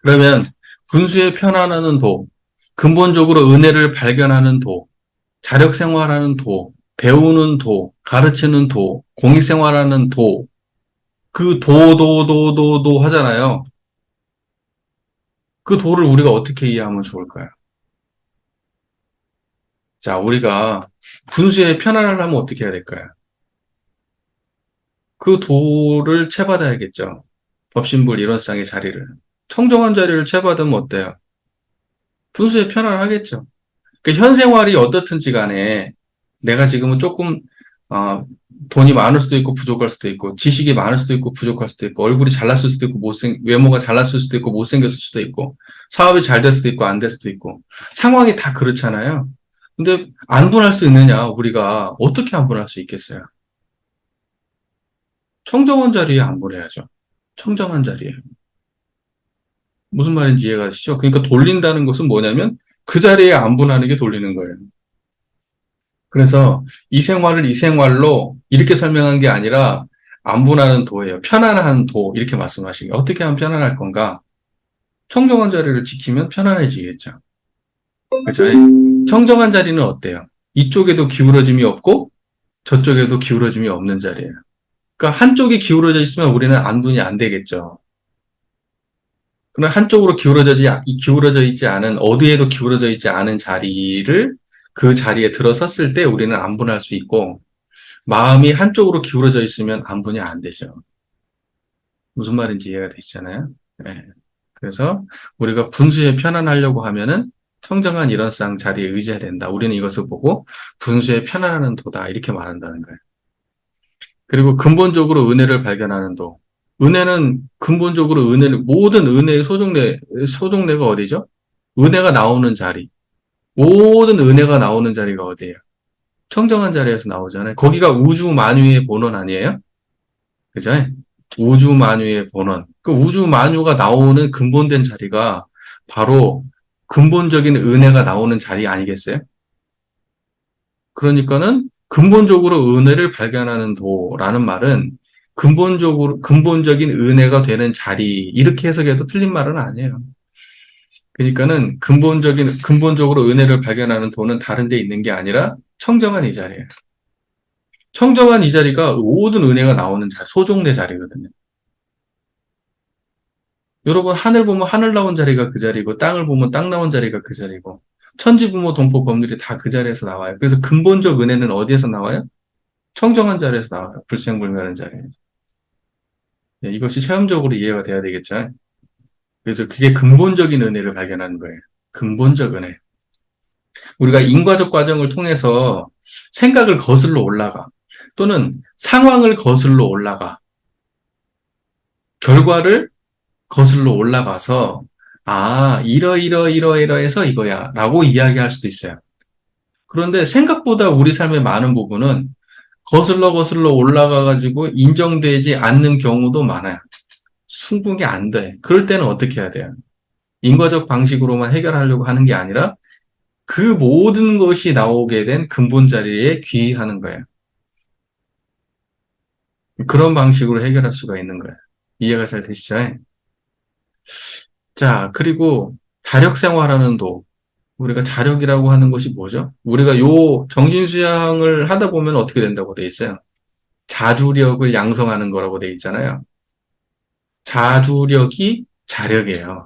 그러면 분수에 편안하는 도, 근본적으로 은혜를 발견하는 도, 자력 생활하는 도, 배우는 도, 가르치는 도, 공익 생활하는 도, 그 도 하잖아요. 그 도를 우리가 어떻게 이해하면 좋을까요? 자, 우리가 분수에 편안을 하면 어떻게 해야 될까요? 그 도를 채받아야겠죠. 법신불 일원상의 자리를. 청정한 자리를 채받으면 어때요? 분수에 편안하겠죠. 그 현 생활이 어떻든지 간에 내가 지금은 조금 돈이 많을 수도 있고 부족할 수도 있고 지식이 많을 수도 있고 부족할 수도 있고 얼굴이 잘났을 수도 있고 외모가 잘났을 수도 있고 못생겼을 수도 있고 사업이 잘 될 수도 있고 안 될 수도 있고 상황이 다 그렇잖아요. 근데 안분할 수 있느냐? 우리가 어떻게 안분할 수 있겠어요? 청정한 자리에 안분해야죠. 청정한 자리에. 무슨 말인지 이해가 가시죠? 그러니까 돌린다는 것은 뭐냐면 그 자리에 안분하는 게 돌리는 거예요. 그래서 이 생활을 이 생활로 이렇게 설명한 게 아니라 안분하는 도예요. 편안한 도 이렇게 말씀하시게. 어떻게 하면 편안할 건가? 청정한 자리를 지키면 편안해지겠죠. 그렇죠? 청정한 자리는 어때요? 이쪽에도 기울어짐이 없고 저쪽에도 기울어짐이 없는 자리예요. 그러니까 한쪽이 기울어져 있으면 우리는 안분이 안 되겠죠. 그러나 한쪽으로 기울어져 있지 않은, 어디에도 기울어져 있지 않은 자리를 그 자리에 들어섰을 때 우리는 안분할 수 있고, 마음이 한쪽으로 기울어져 있으면 안분이 안 되죠. 무슨 말인지 이해가 되시잖아요? 네. 그래서 우리가 분수에 편안하려고 하면은 청정한 일원상 자리에 의지해야 된다. 우리는 이것을 보고 분수에 편안하는 도다. 이렇게 말한다는 거예요. 그리고 근본적으로 은혜를 발견하는 도. 은혜는 근본적으로 모든 은혜의 소종례가 어디죠? 은혜가 나오는 자리. 모든 은혜가 나오는 자리가 어디예요? 청정한 자리에서 나오잖아요. 거기가 우주 만유의 본원 아니에요? 그죠? 우주 만유의 본원. 그 우주 만유가 나오는 근본된 자리가 바로 근본적인 은혜가 나오는 자리 아니겠어요? 그러니까는 근본적으로 은혜를 발견하는 도라는 말은 근본적인 은혜가 되는 자리, 이렇게 해석해도 틀린 말은 아니에요. 그러니까는 근본적으로 은혜를 발견하는 도는 다른 데 있는 게 아니라 청정한 이 자리예요. 청정한 이 자리가 모든 은혜가 나오는 소종의 자리거든요. 여러분, 하늘 보면 하늘 나온 자리가 그 자리고, 땅을 보면 땅 나온 자리가 그 자리고, 천지 부모 동포 법률이 다 그 자리에서 나와요. 그래서 근본적 은혜는 어디에서 나와요? 청정한 자리에서 나와요. 불생불멸한 자리에서. 예, 이것이 체험적으로 이해가 돼야 되겠죠. 그래서 그게 근본적인 은혜를 발견하는 거예요. 근본적 은혜. 우리가 인과적 과정을 통해서 생각을 거슬러 올라가, 또는 상황을 거슬러 올라가, 결과를 거슬러 올라가서, 아, 이러이러해서 이거야, 라고 이야기할 수도 있어요. 그런데 생각보다 우리 삶의 많은 부분은 거슬러 올라가가지고 인정되지 않는 경우도 많아요. 승복이 안 돼. 그럴 때는 어떻게 해야 돼요? 인과적 방식으로만 해결하려고 하는 게 아니라 그 모든 것이 나오게 된 근본 자리에 귀의하는 거예요. 그런 방식으로 해결할 수가 있는 거예요. 이해가 잘 되시죠? 자, 그리고 자력 생활하는 도. 우리가 자력이라고 하는 것이 뭐죠? 우리가 요 정신수양을 하다 보면 어떻게 된다고 돼 있어요? 자주력을 양성하는 거라고 돼 있잖아요. 자주력이 자력이에요.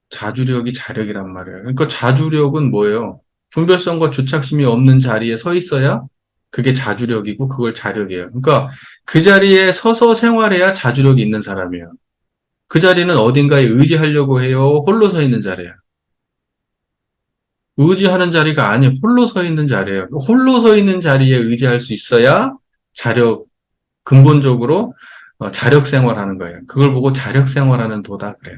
자주력이 자력이란 말이에요. 그러니까 자주력은 뭐예요? 분별성과 주착심이 없는 자리에 서 있어야 그게 자주력이고 그걸 자력이에요. 그러니까 그 자리에 서서 생활해야 자주력이 있는 사람이에요. 그 자리는 어딘가에 의지하려고 해요. 홀로 서 있는 자리예요. 의지하는 자리가 아니 홀로 서 있는 자리예요. 홀로 서 있는 자리에 의지할 수 있어야 자력, 근본적으로 자력 생활하는 거예요. 그걸 보고 자력 생활하는 도다 그래요.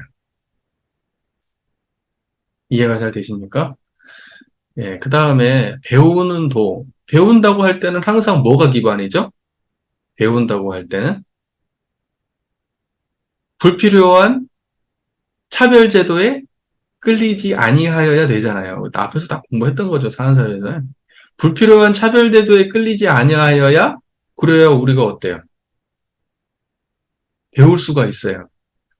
이해가 잘 되십니까? 예, 그 다음에 배우는 도. 배운다고 할 때는 항상 뭐가 기반이죠? 배운다고 할 때는 불필요한 차별제도에 끌리지 아니하여야 되잖아요. 나 앞에서 다 공부했던 거죠, 사안사회에서. 불필요한 차별제도에 끌리지 아니하여야, 그래야 우리가 어때요? 배울 수가 있어요.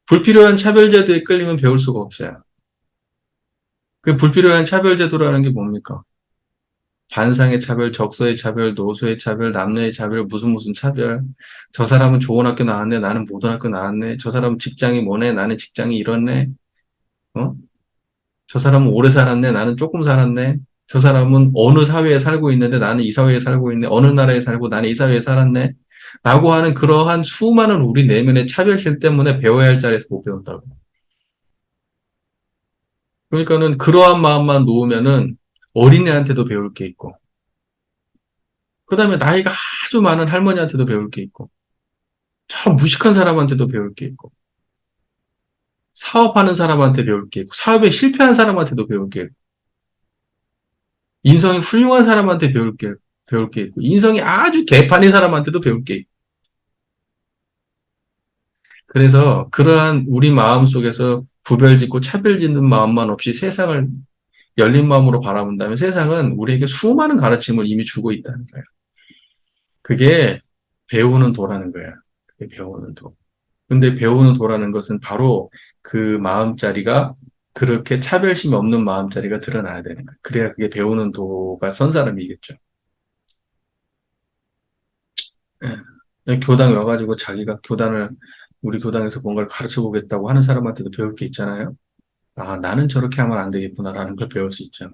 불필요한 차별제도에 끌리면 배울 수가 없어요. 그 불필요한 차별제도라는 게 뭡니까? 관상의 차별, 적서의 차별, 노소의 차별, 남녀의 차별, 무슨 차별. 저 사람은 좋은 학교 나왔네, 나는 못한 학교 나왔네. 저 사람은 직장이 뭐네, 나는 직장이 이렇네. 어? 저 사람은 오래 살았네, 나는 조금 살았네. 저 사람은 어느 사회에 살고 있는데 나는 이 사회에 살고 있네. 어느 나라에 살고 나는 이 사회에 살았네. 라고 하는 그러한 수많은 우리 내면의 차별심 때문에 배워야 할 자리에서 못 배운다고. 그러니까는 그러한 마음만 놓으면은 어린애한테도 배울 게 있고, 그 다음에 나이가 아주 많은 할머니한테도 배울 게 있고, 참 무식한 사람한테도 배울 게 있고, 사업하는 사람한테 배울 게 있고, 사업에 실패한 사람한테도 배울 게 있고, 인성이 훌륭한 사람한테 배울 게 있고, 인성이 아주 개판인 사람한테도 배울 게 있고. 그래서 그러한 우리 마음 속에서 구별짓고 차별짓는 마음만 없이 세상을 열린 마음으로 바라본다면 세상은 우리에게 수많은 가르침을 이미 주고 있다는 거예요. 그게 배우는 도라는 거야. 그게 배우는 도. 근데 배우는 도라는 것은 바로 그 마음자리가 그렇게 차별심이 없는 마음자리가 드러나야 되는 거예요. 그래야 그게 배우는 도가 선 사람이겠죠. 예. 교당에 와가지고 자기가 우리 교당에서 뭔가를 가르쳐 보겠다고 하는 사람한테도 배울 게 있잖아요. 아, 나는 저렇게 하면 안 되겠구나라는 걸 배울 수 있죠.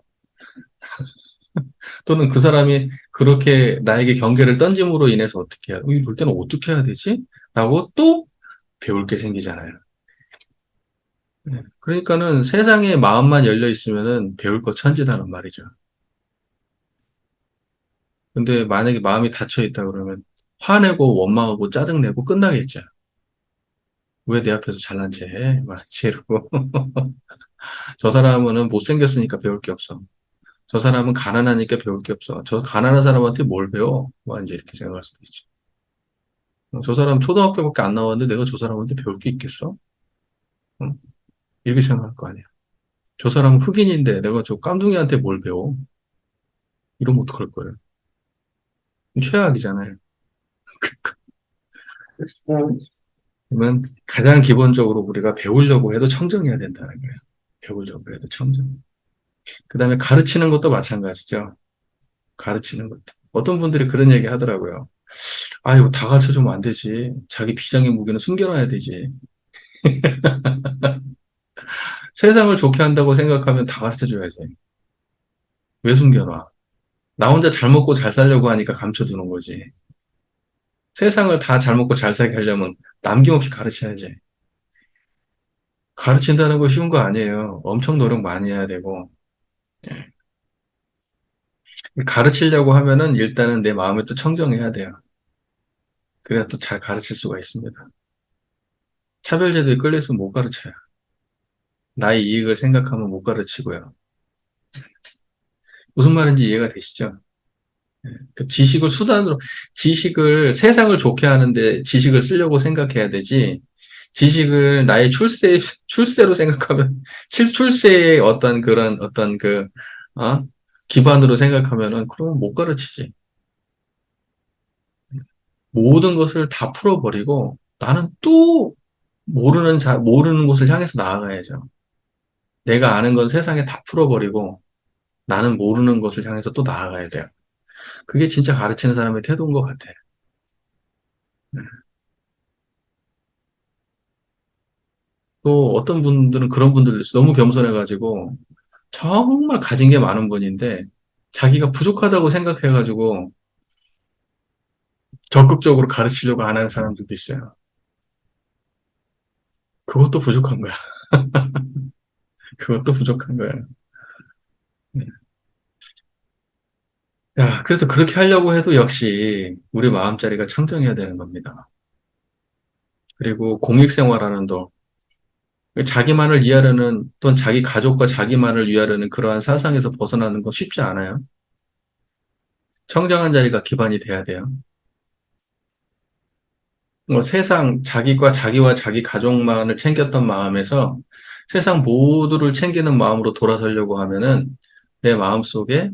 또는 그 사람이 그렇게 나에게 경계를 던짐으로 인해서 어떻게 해야, 이럴 때는 어떻게 해야 되지? 라고 또 배울 게 생기잖아요. 네. 그러니까는 세상에 마음만 열려 있으면은 배울 거 천지다는 말이죠. 근데 만약에 마음이 닫혀 있다 그러면 화내고 원망하고 짜증내고 끝나겠죠. 왜 내 앞에서 잘난 체 해? 막 이러고. 저 사람은 못생겼으니까 배울 게 없어. 저 사람은 가난하니까 배울 게 없어. 저 가난한 사람한테 뭘 배워? 뭐 이제 이렇게 생각할 수도 있죠. 저 사람 초등학교밖에 안 나왔는데 내가 저 사람한테 배울 게 있겠어? 응? 이렇게 생각할 거 아니야. 저 사람은 흑인인데 내가 저 깜둥이한테 뭘 배워? 이러면 어떡할 거예요? 최악이잖아요. 그러면 가장 기본적으로 우리가 배우려고 해도 청정해야 된다는 거예요. 배우려고 해도 청정. 그 다음에 가르치는 것도 마찬가지죠. 가르치는 것도. 어떤 분들이 그런 얘기 하더라고요. 아, 이거 다 가르쳐 주면 안 되지. 자기 비장의 무기는 숨겨놔야 되지. 세상을 좋게 한다고 생각하면 다 가르쳐 줘야지. 왜 숨겨놔? 나 혼자 잘 먹고 잘 살려고 하니까 감춰두는 거지. 세상을 다 잘 먹고 잘 살게 하려면 남김없이 가르쳐야지. 가르친다는 거 쉬운 거 아니에요. 엄청 노력 많이 해야 되고. 예. 가르치려고 하면은 일단은 내 마음을 또 청정해야 돼요. 그래야 또 잘 가르칠 수가 있습니다. 차별제도에 끌려있으면 못 가르쳐요. 나의 이익을 생각하면 못 가르치고요. 무슨 말인지 이해가 되시죠? 그 지식을 수단으로, 지식을 세상을 좋게 하는데 지식을 쓰려고 생각해야 되지, 지식을 나의 출세로 생각하면, 출세의 어떤 그런, 어떤 그, 어? 기반으로 생각하면은, 그러면 못 가르치지. 모든 것을 다 풀어버리고, 나는 또 모르는 곳을 향해서 나아가야죠. 내가 아는 건 세상에 다 풀어버리고, 나는 모르는 것을 향해서 또 나아가야 돼요. 그게 진짜 가르치는 사람의 태도인 것 같아. 또 어떤 분들은 그런 분들 있어. 너무 겸손해가지고 정말 가진 게 많은 분인데 자기가 부족하다고 생각해가지고 적극적으로 가르치려고 안 하는 사람들도 있어요. 그것도 부족한 거야. 그것도 부족한 거야. 네. 야, 그래서 그렇게 하려고 해도 역시 우리 마음자리가 청정해야 되는 겁니다. 그리고 공익생활하는도 자기만을 위하려는 또는 자기 가족과 자기만을 위하려는 그러한 사상에서 벗어나는 건 쉽지 않아요. 청정한 자리가 기반이 돼야 돼요. 자기와 자기 가족만을 챙겼던 마음에서 세상 모두를 챙기는 마음으로 돌아서려고 하면은 내 마음 속에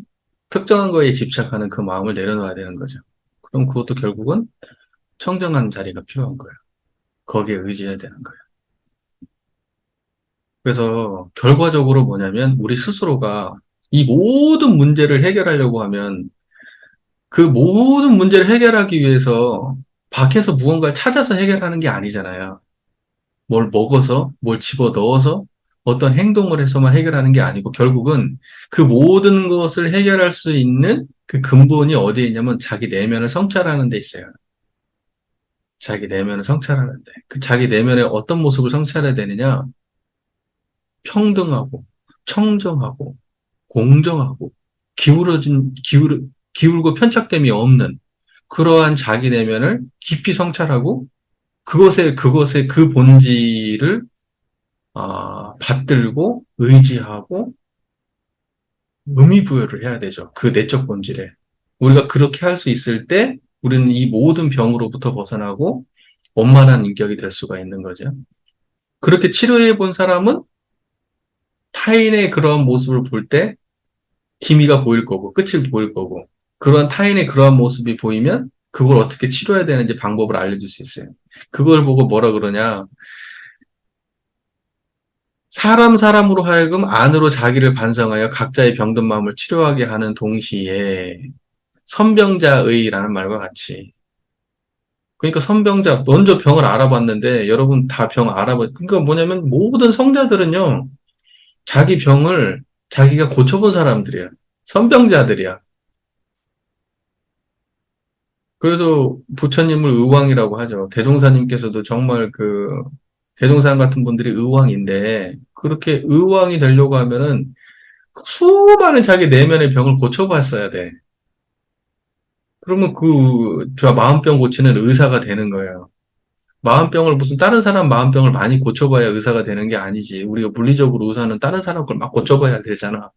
특정한 거에 집착하는 그 마음을 내려놔야 되는 거죠. 그럼 그것도 결국은 청정한 자리가 필요한 거예요. 거기에 의지해야 되는 거예요. 그래서 결과적으로 뭐냐면 우리 스스로가 이 모든 문제를 해결하려고 하면 그 모든 문제를 해결하기 위해서 밖에서 무언가를 찾아서 해결하는 게 아니잖아요. 뭘 먹어서, 뭘 집어 넣어서 어떤 행동을 해서만 해결하는 게 아니고 결국은 그 모든 것을 해결할 수 있는 그 근본이 어디에 있냐면 자기 내면을 성찰하는 데 있어요. 자기 내면을 성찰하는데. 그 자기 내면의 어떤 모습을 성찰해야 되느냐? 평등하고, 청정하고, 공정하고, 기울고 편착됨이 없는 그러한 자기 내면을 깊이 성찰하고 그것의 그 본질을 받들고 의지하고 의미 부여를 해야 되죠. 그 내적 본질에. 우리가 그렇게 할 수 있을 때 우리는 이 모든 병으로부터 벗어나고 원만한 인격이 될 수가 있는 거죠. 그렇게 치료해 본 사람은 타인의 그러한 모습을 볼 때 기미가 보일 거고 끝이 보일 거고 그러한 타인의 그러한 모습이 보이면 그걸 어떻게 치료해야 되는지 방법을 알려줄 수 있어요. 그걸 보고 뭐라 그러냐. 사람으로 하여금 안으로 자기를 반성하여 각자의 병든 마음을 치료하게 하는 동시에 선병자의라는 말과 같이 그러니까 선병자 먼저 병을 알아봤는데 여러분 다 병 그러니까 뭐냐면 모든 성자들은요 자기 병을 자기가 고쳐본 사람들이야 선병자들이야. 그래서 부처님을 의왕이라고 하죠. 대종사님께서도 정말 대종사 같은 분들이 의왕인데 그렇게 의왕이 되려고 하면은 수많은 자기 내면의 병을 고쳐봤어야 돼. 그러면 마음병 고치는 의사가 되는 거예요. 마음병을 무슨 다른 사람 마음병을 많이 고쳐봐야 의사가 되는 게 아니지. 우리가 물리적으로 의사는 다른 사람 걸 막 고쳐봐야 되잖아.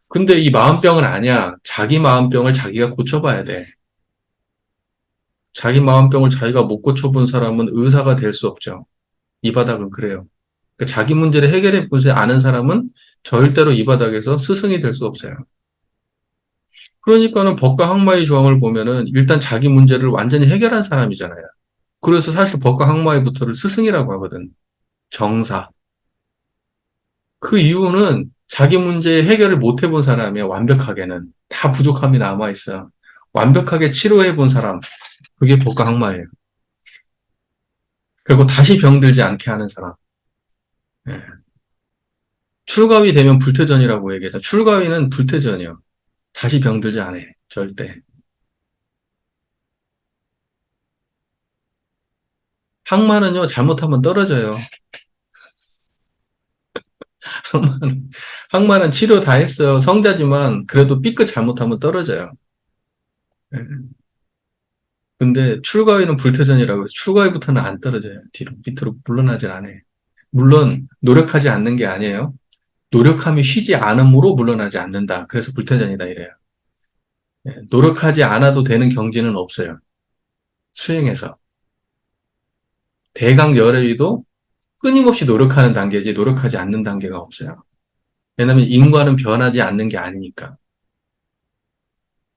근데 이 마음병은 아니야. 자기 마음병을 자기가 고쳐봐야 돼. 자기 마음병을 자기가 못 고쳐본 사람은 의사가 될 수 없죠. 이 바닥은 그래요. 그러니까 자기 문제를 해결해 보지 않은 사람은 절대로 이 바닥에서 스승이 될 수 없어요. 그러니까는 법과 항마의 조항을 보면은 일단 자기 문제를 완전히 해결한 사람이잖아요. 그래서 사실 법과 학마의부터를 스승이라고 하거든. 정사. 그 이유는 자기 문제 해결을 못 해본 사람이야, 완벽하게는. 다 부족함이 남아있어. 완벽하게 치료해 본 사람. 그게 법과 학마예요. 그리고 다시 병들지 않게 하는 사람. 예. 출가위 되면 불태전이라고 얘기하죠. 출가위는 불태전이요. 다시 병들지 않아. 절대. 항마는요, 잘못하면 떨어져요. 항마는, 항마는 치료 다 했어요. 성자지만, 그래도 삐끗 잘못하면 떨어져요. 예. 근데 출가위는 불태전이라고 해서 출가위부터는 안 떨어져요. 뒤로, 밑으로 물러나질 않아요. 물론, 노력하지 않는 게 아니에요. 노력함이 쉬지 않으므로 물러나지 않는다. 그래서 불태전이다 이래요. 예. 노력하지 않아도 되는 경지는 없어요. 수행에서. 대강열애위도 끊임없이 노력하는 단계지 노력하지 않는 단계가 없어요. 왜냐하면 인과는 변하지 않는 게 아니니까.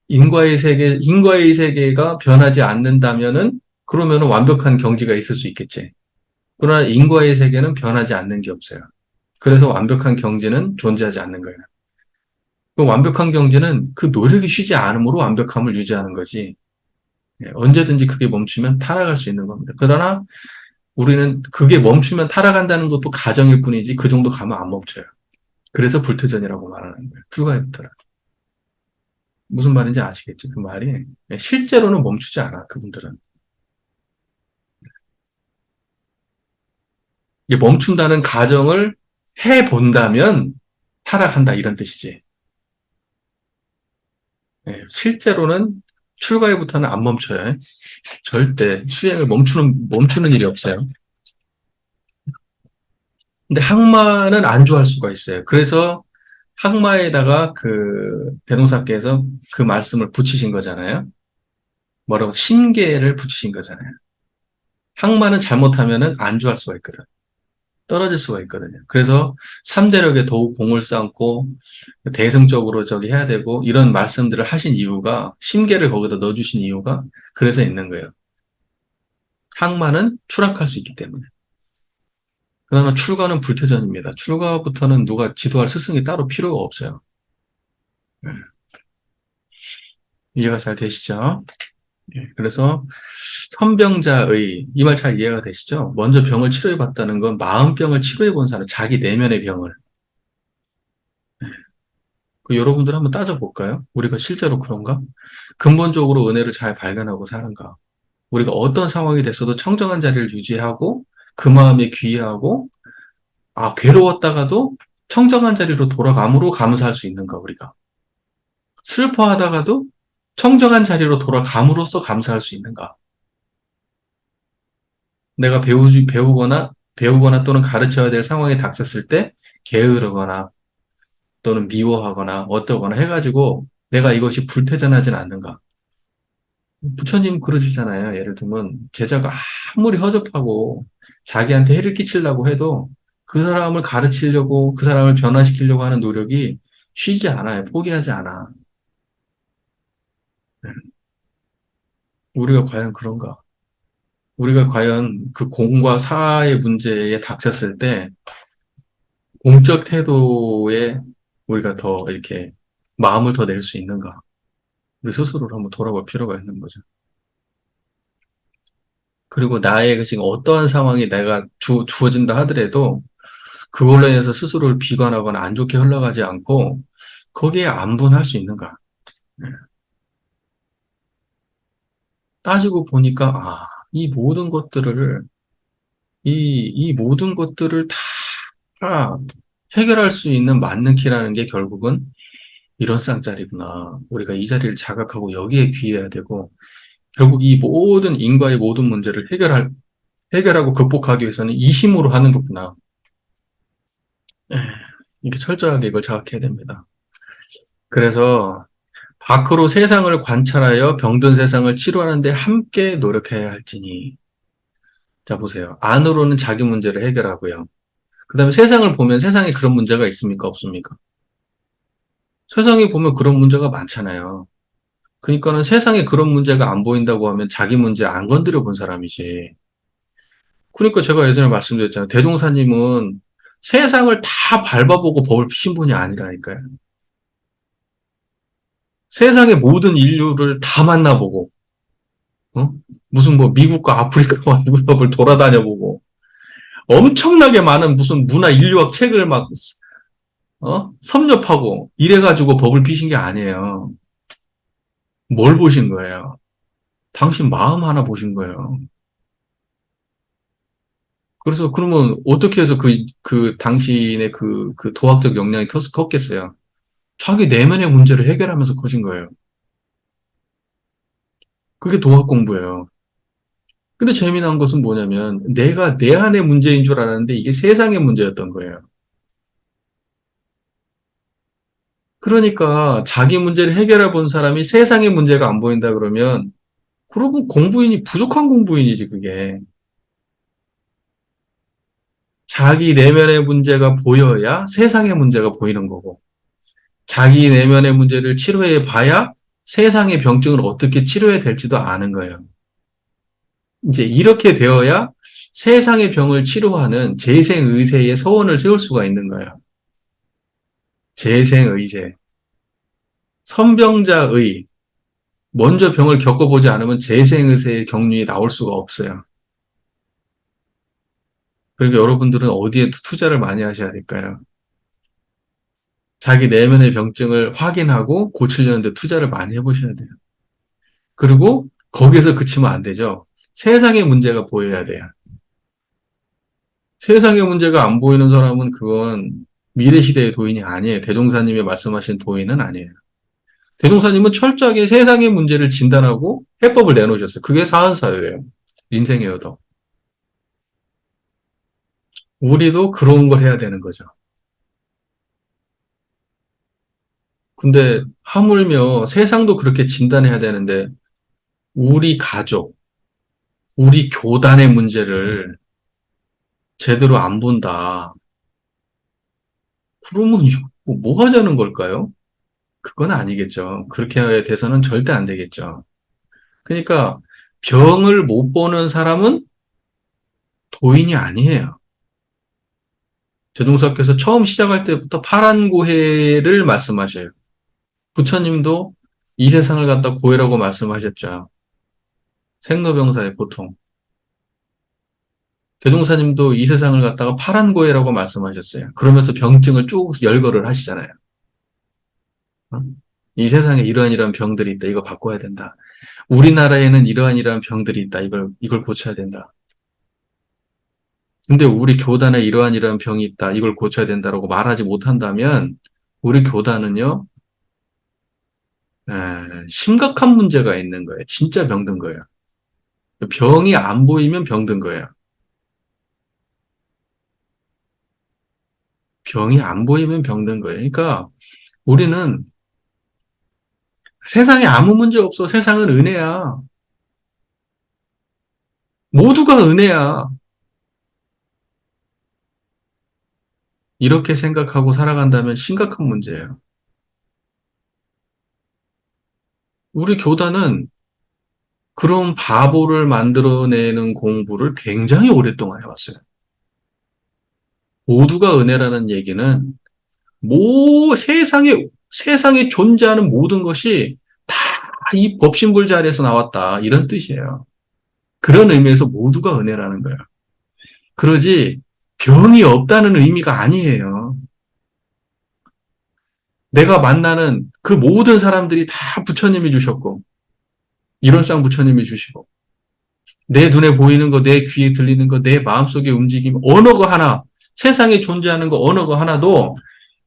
인과의 세계가 변하지 않는다면은 그러면은 완벽한 경지가 있을 수 있겠지. 그러나 인과의 세계는 변하지 않는 게 없어요. 그래서 완벽한 경지는 존재하지 않는 거예요. 그 완벽한 경지는 그 노력이 쉬지 않으므로 완벽함을 유지하는 거지. 예, 언제든지 그게 멈추면 타락할 수 있는 겁니다. 그러나 우리는 그게 멈추면 타락한다는 것도 가정일 뿐이지 그 정도 가면 안 멈춰요. 그래서 불태전이라고 말하는 거예요. 불가해부터라. 무슨 말인지 아시겠죠? 그 말이 실제로는 멈추지 않아. 그분들은 이게 멈춘다는 가정을 해 본다면 타락한다 이런 뜻이지. 실제로는 출가해부터는 안 멈춰요. 절대 수행을 멈추는 일이 없어요. 근데 항마는 안주할 수가 있어요. 그래서 항마에다가 그 대동사께서 그 말씀을 붙이신 거잖아요. 뭐라고 신계를 붙이신 거잖아요. 항마는 잘못하면은 안주할 수가 있거든. 떨어질 수가 있거든요. 그래서 3대력에 더욱 공을 쌓고 대승적으로 저기 해야 되고 이런 말씀들을 하신 이유가 심계를 거기다 넣어주신 이유가 그래서 있는 거예요. 항마는 추락할 수 있기 때문에. 그나마 출가는 불태전입니다. 출가부터는 누가 지도할 스승이 따로 필요가 없어요. 네. 이해가 잘 되시죠? 예, 그래서 선병자의 이 말 잘 이해가 되시죠? 먼저 병을 치료해 봤다는 건 마음병을 치료해 본 사람, 자기 내면의 병을. 그 여러분들 한번 따져볼까요? 우리가 실제로 그런가? 근본적으로 은혜를 잘 발견하고 사는가? 우리가 어떤 상황이 됐어도 청정한 자리를 유지하고 그 마음에 귀하고 괴로웠다가도 청정한 자리로 돌아감으로 감사할 수 있는가 우리가? 슬퍼하다가도 청정한 자리로 돌아감으로써 감사할 수 있는가? 내가 배우거나 또는 가르쳐야 될 상황이 닥쳤을 때 게으르거나 또는 미워하거나 어떠거나 해가지고 내가 이것이 불태전하진 않는가? 부처님 그러시잖아요. 예를 들면 제자가 아무리 허접하고 자기한테 해를 끼치려고 해도 그 사람을 가르치려고 그 사람을 변화시키려고 하는 노력이 쉬지 않아요. 포기하지 않아. 네. 우리가 과연 그런가? 우리가 과연 그 공과 사의 문제에 닥쳤을 때 공적 태도에 우리가 더 이렇게 마음을 더 낼 수 있는가? 우리 스스로를 한번 돌아볼 필요가 있는 거죠. 그리고 나의 그 지금 어떠한 상황이 내가 주어진다 하더라도 그걸로 인해서 스스로를 비관하거나 안 좋게 흘러가지 않고 거기에 안분할 수 있는가? 네. 따지고 보니까 이 모든 것들을 이 모든 것들을 다 해결할 수 있는 맞는 키라는 게 결국은 이런 쌍짜리구나. 우리가 이 자리를 자각하고 여기에 귀해야 되고 결국 이 모든 인과의 모든 문제를 해결하고 극복하기 위해서는 이 힘으로 하는 거구나. 예, 이게 철저하게 이걸 자각해야 됩니다. 그래서 밖으로 세상을 관찰하여 병든 세상을 치료하는데 함께 노력해야 할지니. 자, 보세요. 안으로는 자기 문제를 해결하고요. 그 다음에 세상을 보면 세상에 그런 문제가 있습니까? 없습니까? 세상에 보면 그런 문제가 많잖아요. 그러니까는 세상에 그런 문제가 안 보인다고 하면 자기 문제 안 건드려 본 사람이지. 그러니까 제가 예전에 말씀드렸잖아요. 대종사님은 세상을 다 밟아보고 법을 피신 분이 아니라니까요. 세상의 모든 인류를 다 만나보고, 어? 무슨 뭐 미국과 아프리카와 유럽을 돌아다녀보고, 엄청나게 많은 무슨 문화 인류학 책을 막, 섭렵하고, 이래가지고 법을 피신 게 아니에요. 뭘 보신 거예요? 당신 마음 하나 보신 거예요. 그래서 그러면 어떻게 해서 그 당신의 그 도학적 역량이 컸겠어요? 자기 내면의 문제를 해결하면서 커진 거예요. 그게 도학 공부예요. 근데 재미난 것은 뭐냐면 내가 내 안의 문제인 줄 알았는데 이게 세상의 문제였던 거예요. 그러니까 자기 문제를 해결해 본 사람이 세상의 문제가 안 보인다 그러면 그러면 공부인이 부족한 공부인이지 그게. 자기 내면의 문제가 보여야 세상의 문제가 보이는 거고 자기 내면의 문제를 치료해 봐야 세상의 병증을 어떻게 치료해야 될지도 아는 거예요. 이제 이렇게 되어야 세상의 병을 치료하는 재생의세의 서원을 세울 수가 있는 거예요. 재생의세. 선병자의. 먼저 병을 겪어보지 않으면 재생의세의 경륜이 나올 수가 없어요. 그러니까 여러분들은 어디에 투자를 많이 하셔야 될까요? 자기 내면의 병증을 확인하고 고치려는 데 투자를 많이 해보셔야 돼요. 그리고 거기에서 그치면 안 되죠. 세상의 문제가 보여야 돼요. 세상의 문제가 안 보이는 사람은 그건 미래 시대의 도인이 아니에요. 대종사님이 말씀하신 도인은 아니에요. 대종사님은 철저하게 세상의 문제를 진단하고 해법을 내놓으셨어요. 그게 사은사유예요. 인생의 여도. 우리도 그런 걸 해야 되는 거죠. 근데 하물며 세상도 그렇게 진단해야 되는데 우리 가족, 우리 교단의 문제를 제대로 안 본다. 그러면 이거 뭐 하자는 걸까요? 그건 아니겠죠. 그렇게 돼서는 절대 안 되겠죠. 그러니까 병을 못 보는 사람은 도인이 아니에요. 제동사께서 처음 시작할 때부터 파란 고해를 말씀하셔요. 부처님도 이 세상을 갖다 고해라고 말씀하셨죠. 생로병사의 고통. 대종사님도 이 세상을 갖다가 파란 고해라고 말씀하셨어요. 그러면서 병증을 쭉 열거를 하시잖아요. 어? 이 세상에 이러한 병들이 있다. 이거 바꿔야 된다. 우리나라에는 이러한 병들이 있다. 이걸 고쳐야 된다. 근데 우리 교단에 이러한 병이 있다. 이걸 고쳐야 된다라고 말하지 못한다면 우리 교단은요, 에, 심각한 문제가 있는 거예요. 진짜 병든 거예요. 병이 안 보이면 병든 거예요. 병이 안 보이면 병든 거예요. 그러니까 우리는 세상에 아무 문제 없어. 세상은 은혜야. 모두가 은혜야. 이렇게 생각하고 살아간다면 심각한 문제예요. 우리 교단은 그런 바보를 만들어내는 공부를 굉장히 오랫동안 해왔어요. 모두가 은혜라는 얘기는 세상에 존재하는 모든 것이 다 이 법신불 자리에서 나왔다. 이런 뜻이에요. 그런 의미에서 모두가 은혜라는 거예요. 그러지 병이 없다는 의미가 아니에요. 내가 만나는 그 모든 사람들이 다 부처님이 주셨고 일원상 부처님이 주시고 내 눈에 보이는 거, 내 귀에 들리는 거, 내 마음속에 움직임 어느 거 하나 세상에 존재하는 거 어느 거 하나도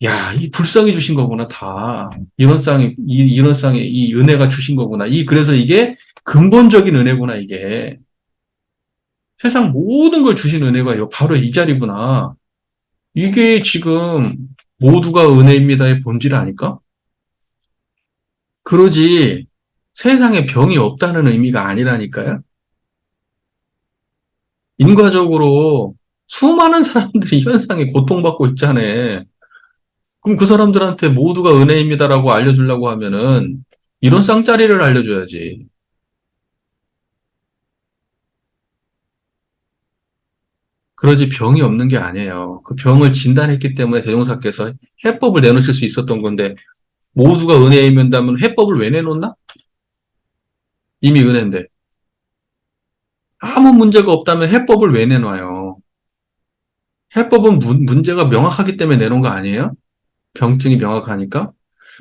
야, 이 불성이 주신 거구나, 다. 이런상에 이 은혜가 주신 거구나. 그래서 이게 근본적인 은혜구나, 이게. 세상 모든 걸 주신 은혜가 바로 이 자리구나. 이게 지금 모두가 은혜입니다의 본질 아닐까? 그러지, 세상에 병이 없다는 의미가 아니라니까요. 인과적으로 수많은 사람들이 현상에 고통받고 있잖아요. 그럼 그 사람들한테 모두가 은혜입니다라고 알려주려고 하면은 이런 쌍짜리를 알려줘야지. 그러지 병이 없는 게 아니에요. 그 병을 진단했기 때문에 대종사께서 해법을 내놓으실 수 있었던 건데 모두가 은혜에 임한다면 해법을 왜 내놓나? 이미 은혜인데. 아무 문제가 없다면 해법을 왜 내놔요? 해법은 문제가 명확하기 때문에 내놓은 거 아니에요? 병증이 명확하니까?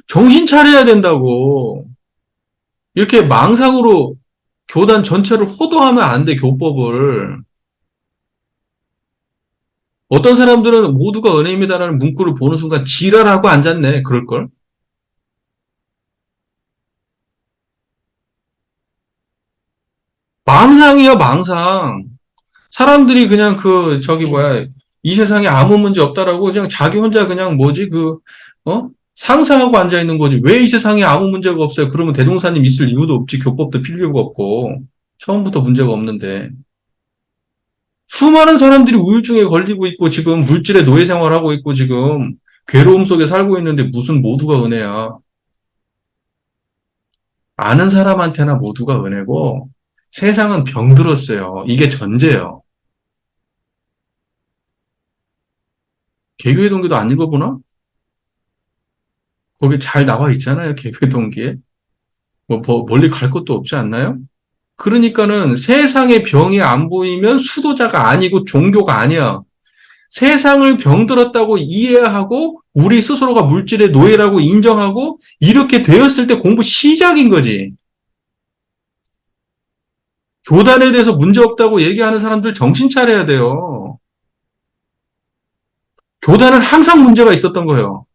정신 차려야 된다고. 이렇게 망상으로 교단 전체를 호도하면 안 돼, 교법을. 어떤 사람들은 모두가 은혜입니다라는 문구를 보는 순간 지랄하고 앉았네, 그럴걸? 망상이야, 망상. 사람들이 그냥 저기 뭐야, 이 세상에 아무 문제 없다라고 그냥 자기 혼자 그냥 뭐지, 상상하고 앉아있는 거지. 왜 이 세상에 아무 문제가 없어요? 그러면 대동사님 있을 이유도 없지. 교법도 필요가 없고. 처음부터 문제가 없는데. 수많은 사람들이 우울증에 걸리고 있고, 지금 물질의 노예 생활하고 있고, 지금 괴로움 속에 살고 있는데 무슨 모두가 은혜야. 아는 사람한테나 모두가 은혜고, 세상은 병들었어요. 이게 전제예요. 개교의 동기도 안 읽어보나? 거기 잘 나와 있잖아요. 개교의 동기에. 멀리 갈 것도 없지 않나요? 그러니까는 세상의 병이 안 보이면 수도자가 아니고 종교가 아니야. 세상을 병들었다고 이해하고 우리 스스로가 물질의 노예라고 인정하고 이렇게 되었을 때 공부 시작인 거지. 교단에 대해서 문제 없다고 얘기하는 사람들 정신 차려야 돼요. 교단은 항상 문제가 있었던 거예요.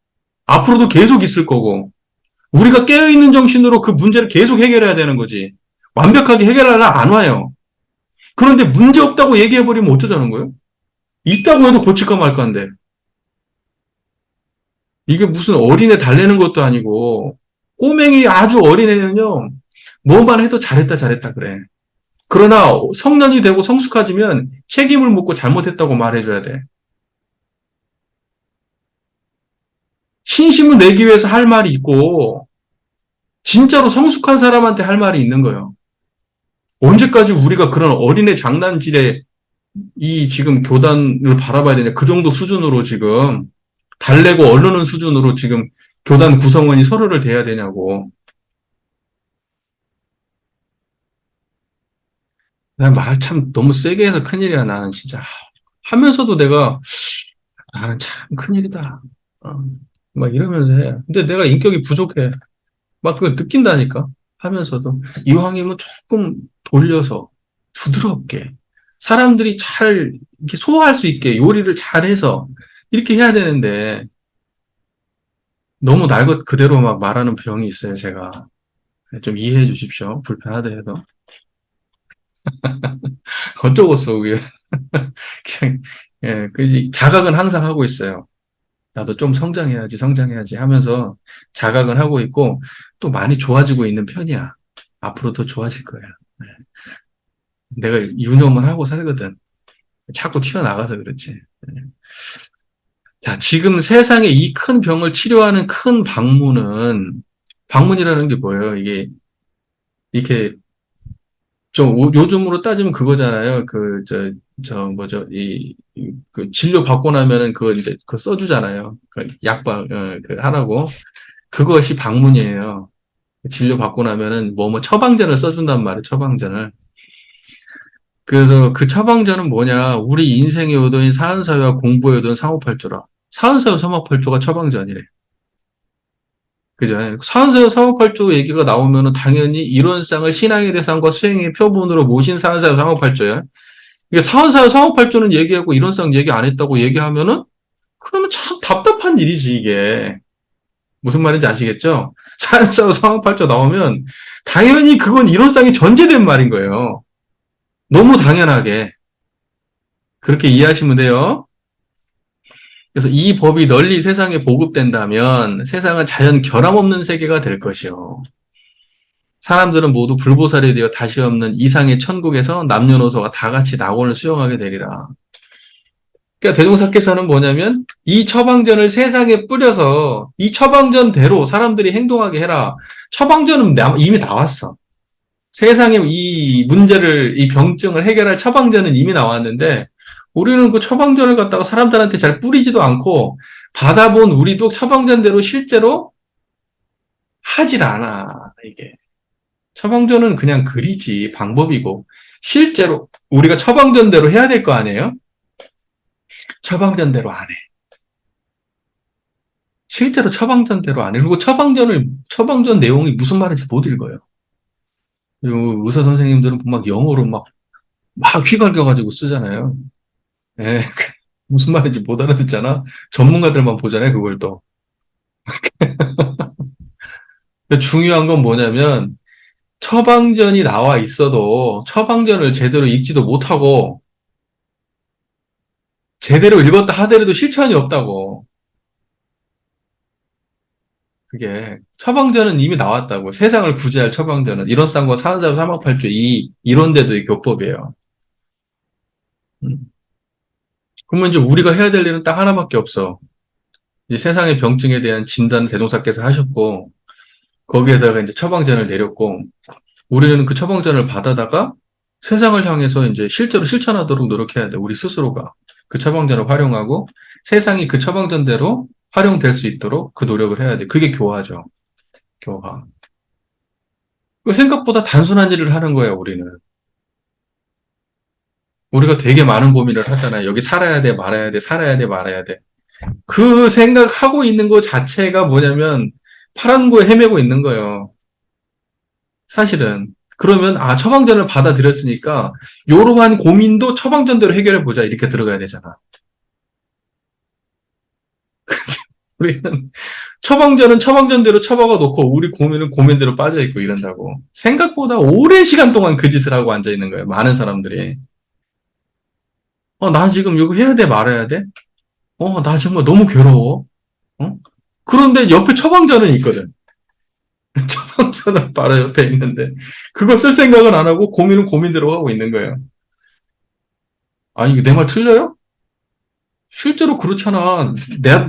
앞으로도 계속 있을 거고. 우리가 깨어있는 정신으로 그 문제를 계속 해결해야 되는 거지. 완벽하게 해결하려 안 와요. 그런데 문제 없다고 얘기해버리면 어쩌자는 거예요? 있다고 해도 고칠까 말까인데. 이게 무슨 어린애 달래는 것도 아니고, 꼬맹이 아주 어린애는요, 뭐만 해도 잘했다, 잘했다, 그래. 그러나 성년이 되고 성숙해지면 책임을 묻고 잘못했다고 말해줘야 돼. 신심을 내기 위해서 할 말이 있고, 진짜로 성숙한 사람한테 할 말이 있는 거예요. 언제까지 우리가 그런 어린애 장난질에 이 지금 교단을 바라봐야 되냐. 그 정도 수준으로 지금 달래고 얼르는 수준으로 지금 교단 구성원이 서로를 대해야 되냐고. 내가 말 참 너무 세게 해서 큰일이야, 나는 진짜. 하면서도 나는 참 큰일이다. 어, 막 이러면서 해. 근데 내가 인격이 부족해. 막 그걸 느낀다니까. 하면서도. 이왕이면 조금 돌려서 부드럽게 사람들이 잘 이렇게 소화할 수 있게 요리를 잘해서 이렇게 해야 되는데 너무 날 것 그대로 막 말하는 병이 있어요, 제가. 좀 이해해 주십시오. 불편하더라도. 어쩌겠어, 그게. 그냥, 예, 자각은 항상 하고 있어요. 나도 좀 성장해야지, 성장해야지 하면서 자각은 하고 있고, 또 많이 좋아지고 있는 편이야. 앞으로 더 좋아질 거야. 예. 내가 유념을 하고 살거든. 자꾸 튀어나가서 그렇지. 예. 자, 지금 세상에 이 큰 병을 치료하는 큰 방문이라는 게 뭐예요? 이게, 이렇게 요즘으로 따지면 그거잖아요. 뭐죠, 진료 받고 나면은 그거 이제, 써주잖아요. 하라고. 그것이 방문이에요. 진료 받고 나면은 처방전을 써준단 말이에요, 처방전을. 그래서 그 처방전은 뭐냐, 우리 인생의 요도인 사은사회와 공부의 요도인 상호팔조라. 사은사회 상호팔조가 처방전이래. 그죠? 사은사회 상호팔조 얘기가 나오면은 당연히 이론상을 신앙의 대상과 수행의 표본으로 모신 사은사회 상호팔조야. 이게 사원사회 상호팔조는 얘기하고 이론상 얘기 안 했다고 얘기하면은 그러면 참 답답한 일이지 이게. 무슨 말인지 아시겠죠? 사원사회 상호팔조 나오면 당연히 그건 이론상이 전제된 말인 거예요. 너무 당연하게. 그렇게 이해하시면 돼요. 그래서 이 법이 널리 세상에 보급된다면 세상은 자연 결함 없는 세계가 될 것이요. 사람들은 모두 불보살이 되어 다시 없는 이상의 천국에서 남녀노소가 다 같이 낙원을 수영하게 되리라. 그러니까 대종사께서는 뭐냐면 이 처방전을 세상에 뿌려서 이 처방전대로 사람들이 행동하게 해라. 처방전은 이미 나왔어. 세상에 이 문제를, 이 병증을 해결할 처방전은 이미 나왔는데 우리는 그 처방전을 갖다가 사람들한테 잘 뿌리지도 않고 받아본 우리도 처방전대로 실제로 하질 않아. 이게. 처방전은 그냥 글이지, 방법이고 실제로 우리가 처방전대로 해야 될 거 아니에요? 처방전대로 안 해. 실제로 처방전대로 안 해. 그리고 처방전 내용이 무슨 말인지 못 읽어요. 의사 선생님들은 막 영어로 막 휘갈겨가지고 쓰잖아요. 예, 무슨 말인지 못 알아듣잖아. 전문가들만 보잖아요, 그걸 또. 근데 중요한 건 뭐냐면, 처방전이 나와 있어도 처방전을 제대로 읽지도 못하고, 제대로 읽었다 하더라도 실천이 없다고. 그게, 처방전은 이미 나왔다고. 세상을 구제할 처방전은. 이런 싼거 사는사람 사망팔조 이 이론대도 교법이에요. 음. 그러면 이제 우리가 해야 될 일은 딱 하나밖에 없어. 이 세상의 병증에 대한 진단을 대종사께서 하셨고, 거기에다가 이제 처방전을 내렸고, 우리는 그 처방전을 받아다가 세상을 향해서 이제 실제로 실천하도록 노력해야 돼. 우리 스스로가. 그 처방전을 활용하고 세상이 그 처방전대로 활용될 수 있도록 그 노력을 해야 돼. 그게 교화죠. 교화. 그 생각보다 단순한 일을 하는 거야, 우리는. 우리가 되게 많은 고민을 하잖아요. 여기 살아야 돼, 말아야 돼, 살아야 돼, 말아야 돼. 그 생각하고 있는 것 자체가 뭐냐면 파란 거에 헤매고 있는 거예요. 사실은. 그러면, 처방전을 받아들였으니까, 요러한 고민도 처방전대로 해결해 보자. 이렇게 들어가야 되잖아. 우리는 처방전은 처방전대로 처박아 놓고, 우리 고민은 고민대로 빠져있고 이런다고. 생각보다 오랜 시간 동안 그 짓을 하고 앉아 있는 거예요. 많은 사람들이. 나 지금 이거 해야 돼, 말아야 돼? 나 정말 너무 괴로워. 어? 그런데 옆에 처방전은 있거든. 처방전은 바로 옆에 있는데, 그거 쓸 생각은 안 하고, 고민은 고민대로 하고 있는 거예요. 아니, 이게 내 말 틀려요? 실제로 그렇잖아.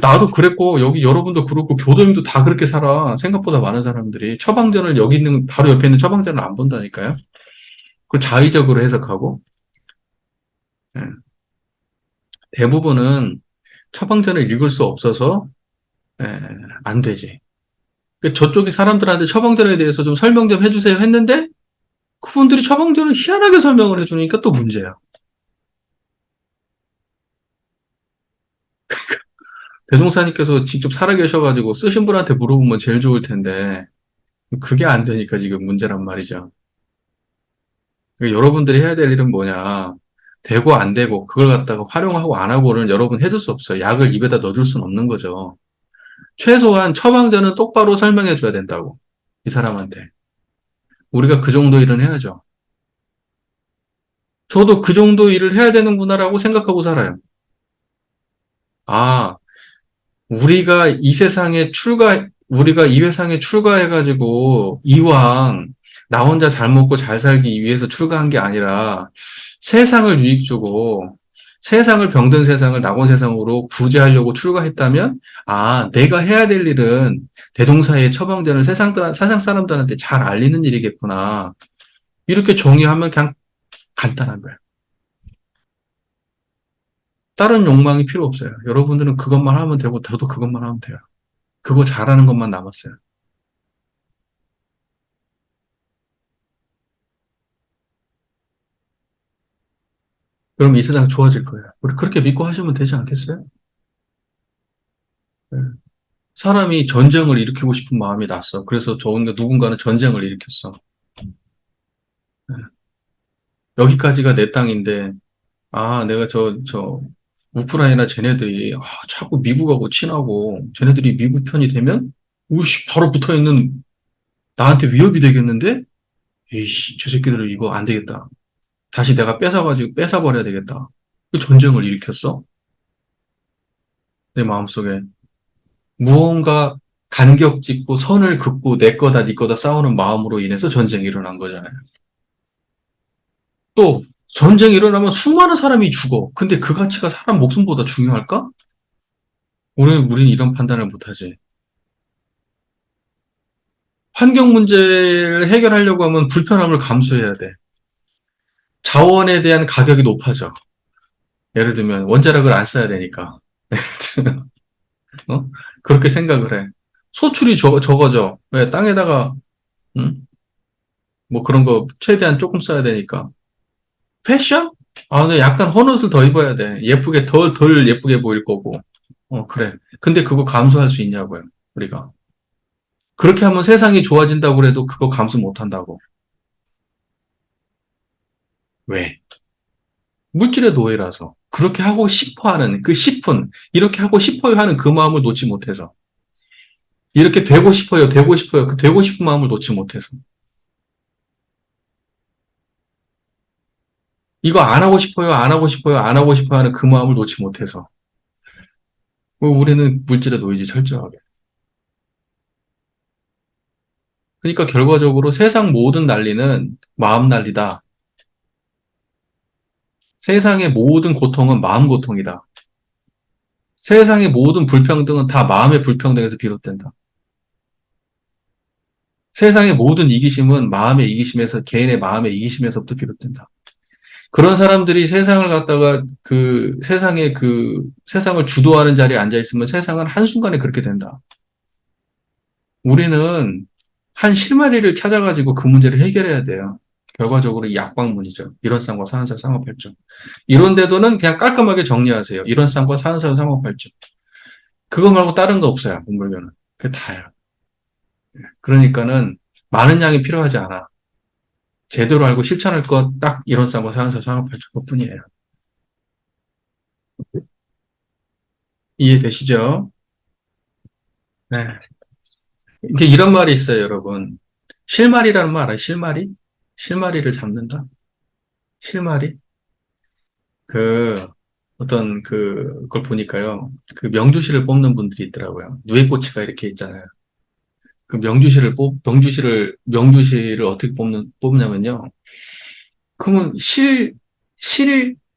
나도 그랬고, 여기 여러분도 그렇고, 교도님도 다 그렇게 살아. 생각보다 많은 사람들이. 처방전을 여기 있는, 바로 옆에 있는 처방전을 안 본다니까요. 그걸 자의적으로 해석하고. 예. 대부분은 처방전을 읽을 수 없어서, 예, 안 되지. 저쪽이 사람들한테 처방전에 대해서 좀 설명 좀 해주세요 했는데, 그분들이 처방전을 희한하게 설명을 해주니까 또 문제야. 대종사님께서 직접 살아계셔가지고 쓰신 분한테 물어보면 제일 좋을 텐데, 그게 안 되니까 지금 문제란 말이죠. 그러니까 여러분들이 해야 될 일은 뭐냐. 되고 안 되고 그걸 갖다가 활용하고 안 하고는 여러분 해줄 수 없어요. 약을 입에다 넣어줄 수는 없는 거죠. 최소한 처방전은 똑바로 설명해 줘야 된다고. 이 사람한테. 우리가 그 정도 일은 해야죠. 저도 그 정도 일을 해야 되는구나라고 생각하고 살아요. 아, 우리가 이 세상에 출가해가지고 이왕 나 혼자 잘 먹고 잘 살기 위해서 출가한 게 아니라 세상을 유익 주고 세상을 병든 세상을 낙원 세상으로 구제하려고 출가했다면 내가 해야 될 일은 대동사의 처방전을 세상 사람들한테 잘 알리는 일이겠구나. 이렇게 정의하면 그냥 간단한 거예요. 다른 욕망이 필요 없어요. 여러분들은 그것만 하면 되고 저도 그것만 하면 돼요. 그거 잘하는 것만 남았어요. 그럼 이 세상 좋아질 거예요. 우리 그렇게 믿고 하시면 되지 않겠어요? 네. 사람이 전쟁을 일으키고 싶은 마음이 났어. 그래서 누군가는 전쟁을 일으켰어. 네. 여기까지가 내 땅인데, 내가 우크라이나 쟤네들이, 자꾸 미국하고 친하고, 쟤네들이 미국 편이 되면, 우씨, 바로 붙어 있는, 나한테 위협이 되겠는데? 에이씨, 저 새끼들은 이거 안 되겠다. 다시 내가 뺏어버려야 되겠다. 그 전쟁을 일으켰어. 내 마음속에. 무언가 간격 짓고 선을 긋고 내 거다 네 거다 싸우는 마음으로 인해서 전쟁이 일어난 거잖아요. 또 전쟁이 일어나면 수많은 사람이 죽어. 근데 그 가치가 사람 목숨보다 중요할까? 우리는 이런 판단을 못하지. 환경 문제를 해결하려고 하면 불편함을 감수해야 돼. 자원에 대한 가격이 높아져. 예를 들면 원자력을 안 써야 되니까. 어? 그렇게 생각을 해. 소출이 적어져. 왜? 땅에다가 응? 뭐 그런 거 최대한 조금 써야 되니까. 패션? 아, 근데 약간 헌옷을 더 입어야 돼. 예쁘게 덜 예쁘게 보일 거고. 그래. 근데 그거 감수할 수 있냐고요, 우리가. 그렇게 하면 세상이 좋아진다고 그래도 그거 감수 못 한다고. 왜? 물질의 노예라서. 그렇게 하고 싶어 하는 그 싶은, 이렇게 하고 싶어요 하는 그 마음을 놓지 못해서. 이렇게 되고 싶어요, 되고 싶어요. 그 되고 싶은 마음을 놓지 못해서. 이거 안 하고 싶어요, 안 하고 싶어요, 안 하고 싶어 하는 그 마음을 놓지 못해서. 우리는 물질의 노예지, 철저하게. 그러니까 결과적으로 세상 모든 난리는 마음 난리다. 세상의 모든 고통은 마음 고통이다. 세상의 모든 불평등은 다 마음의 불평등에서 비롯된다. 세상의 모든 이기심은 마음의 이기심에서, 개인의 마음의 이기심에서부터 비롯된다. 그런 사람들이 세상을 갖다가 세상을 주도하는 자리에 앉아 있으면 세상은 한순간에 그렇게 된다. 우리는 한 실마리를 찾아가지고 그 문제를 해결해야 돼요. 결과적으로 이 약방문이죠. 이론상과 사안사 상업발전. 이론대도는 그냥 깔끔하게 정리하세요. 이론상과 사안사 상업발전. 그거 말고 다른 거 없어요. 문물교는. 그게 다야. 그러니까는 많은 양이 필요하지 않아. 제대로 알고 실천할 것 딱 이론상과 사안사 상업발전 그뿐이에요. 이해되시죠? 네. 이게 이런 말이 있어요, 여러분. 실마리라는 말 알아요? 실마리? 실마리를 잡는다? 실마리? 그, 그걸 보니까요. 그 명주실을 뽑는 분들이 있더라고요. 누에꼬치가 이렇게 있잖아요. 그 명주실을 어떻게 뽑냐면요. 그러면 실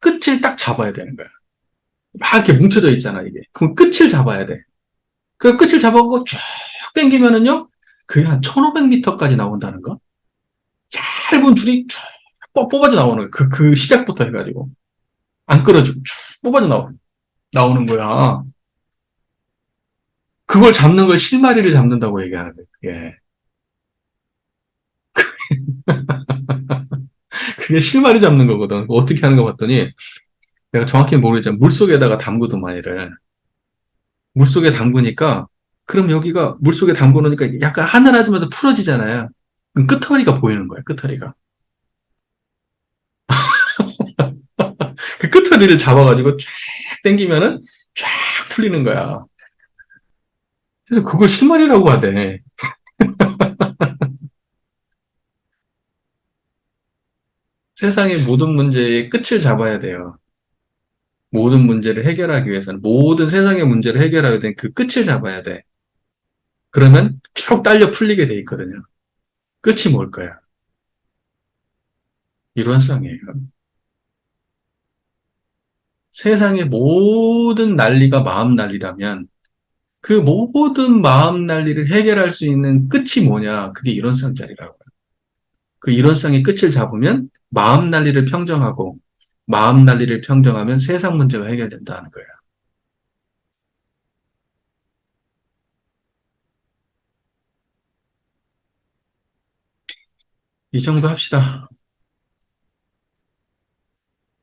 끝을 딱 잡아야 되는 거야. 막 이렇게 뭉쳐져 있잖아, 이게. 그럼 끝을 잡아야 돼. 그 끝을 잡아가고 쭉 당기면은요. 그게 한 1500m까지 나온다는 거? 얇은 줄이 쭉 뽑아져 나오는 거야. 그 시작부터 해가지고. 안 끌어주고 쭉 뽑아져 나오는 거야. 그걸 잡는 걸 실마리를 잡는다고 얘기하는 거예요. 그게 실마리 잡는 거거든. 어떻게 하는 거 봤더니 내가 정확히는 모르겠지만 물속에다가 담그더만 얘를. 물속에 담그니까 그럼 여기가 물속에 담궈 놓으니까 약간 하늘하면서 풀어지잖아요. 그럼 끄트머리가 보이는 거야. 끄트머리가. 그 끄트머리를 잡아가지고 쫙 당기면은 쫙 풀리는 거야. 그래서 그걸 실마리라고 하대. 세상의 모든 문제의 끝을 잡아야 돼요. 모든 문제를 해결하기 위해서는 모든 세상의 문제를 해결하게 된 그 끝을 잡아야 돼. 그러면 쭉 딸려 풀리게 돼 있거든요. 끝이 뭘까요? 이론상이에요. 세상의 모든 난리가 마음 난리라면 그 모든 마음 난리를 해결할 수 있는 끝이 뭐냐? 그게 이론상짜리라고요. 그 이론상의 끝을 잡으면 마음 난리를 평정하고 마음 난리를 평정하면 세상 문제가 해결된다는 거예요. 이 정도 합시다.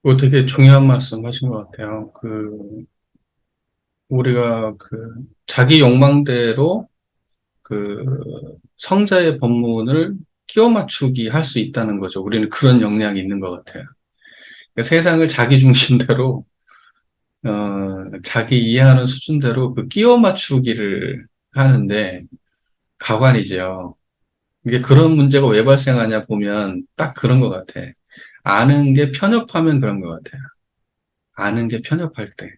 이거 되게 중요한 말씀 하신 것 같아요. 우리가 자기 욕망대로 그 성자의 법문을 끼워 맞추기 할 수 있다는 거죠. 우리는 그런 역량이 있는 것 같아요. 그러니까 세상을 자기 중심대로, 자기 이해하는 수준대로 그 끼워 맞추기를 하는데 가관이죠. 이게 그런 문제가 왜 발생하냐 보면 딱 그런 것 같아. 아는 게 편협하면 그런 것 같아요. 아는 게 편협할 때.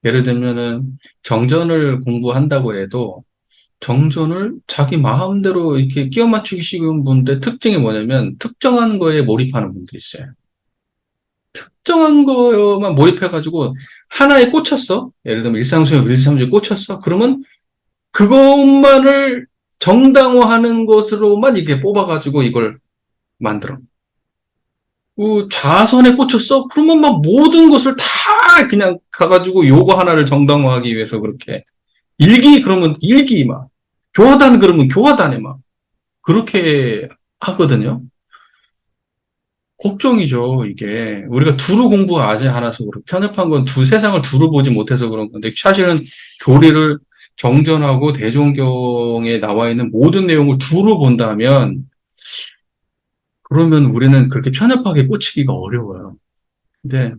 예를 들면은 정전을 공부한다고 해도 정전을 자기 마음대로 이렇게 끼워 맞추기 쉬운 분들의 특징이 뭐냐면 특정한 거에 몰입하는 분들이 있어요. 특정한 거만 몰입해가지고 하나에 꽂혔어. 예를 들면 일상수행, 일상주의에 꽂혔어. 그러면 그것만을 정당화하는 것으로만 이게 뽑아가지고 이걸 만들어. 좌선에 꽂혔어? 그러면 막 모든 것을 다 그냥 가가지고 요거 하나를 정당화하기 위해서 그렇게. 일기 그러면 일기 막. 교화단 그러면 교화단에 막. 그렇게 하거든요. 걱정이죠, 이게. 우리가 두루 공부가 아직 안 와서 그렇고, 편협한 건 세상을 두루 보지 못해서 그런 건데, 사실은 교리를 정전하고 대종경에 나와 있는 모든 내용을 두루 본다면, 그러면 우리는 그렇게 편협하게 꽂히기가 어려워요. 근데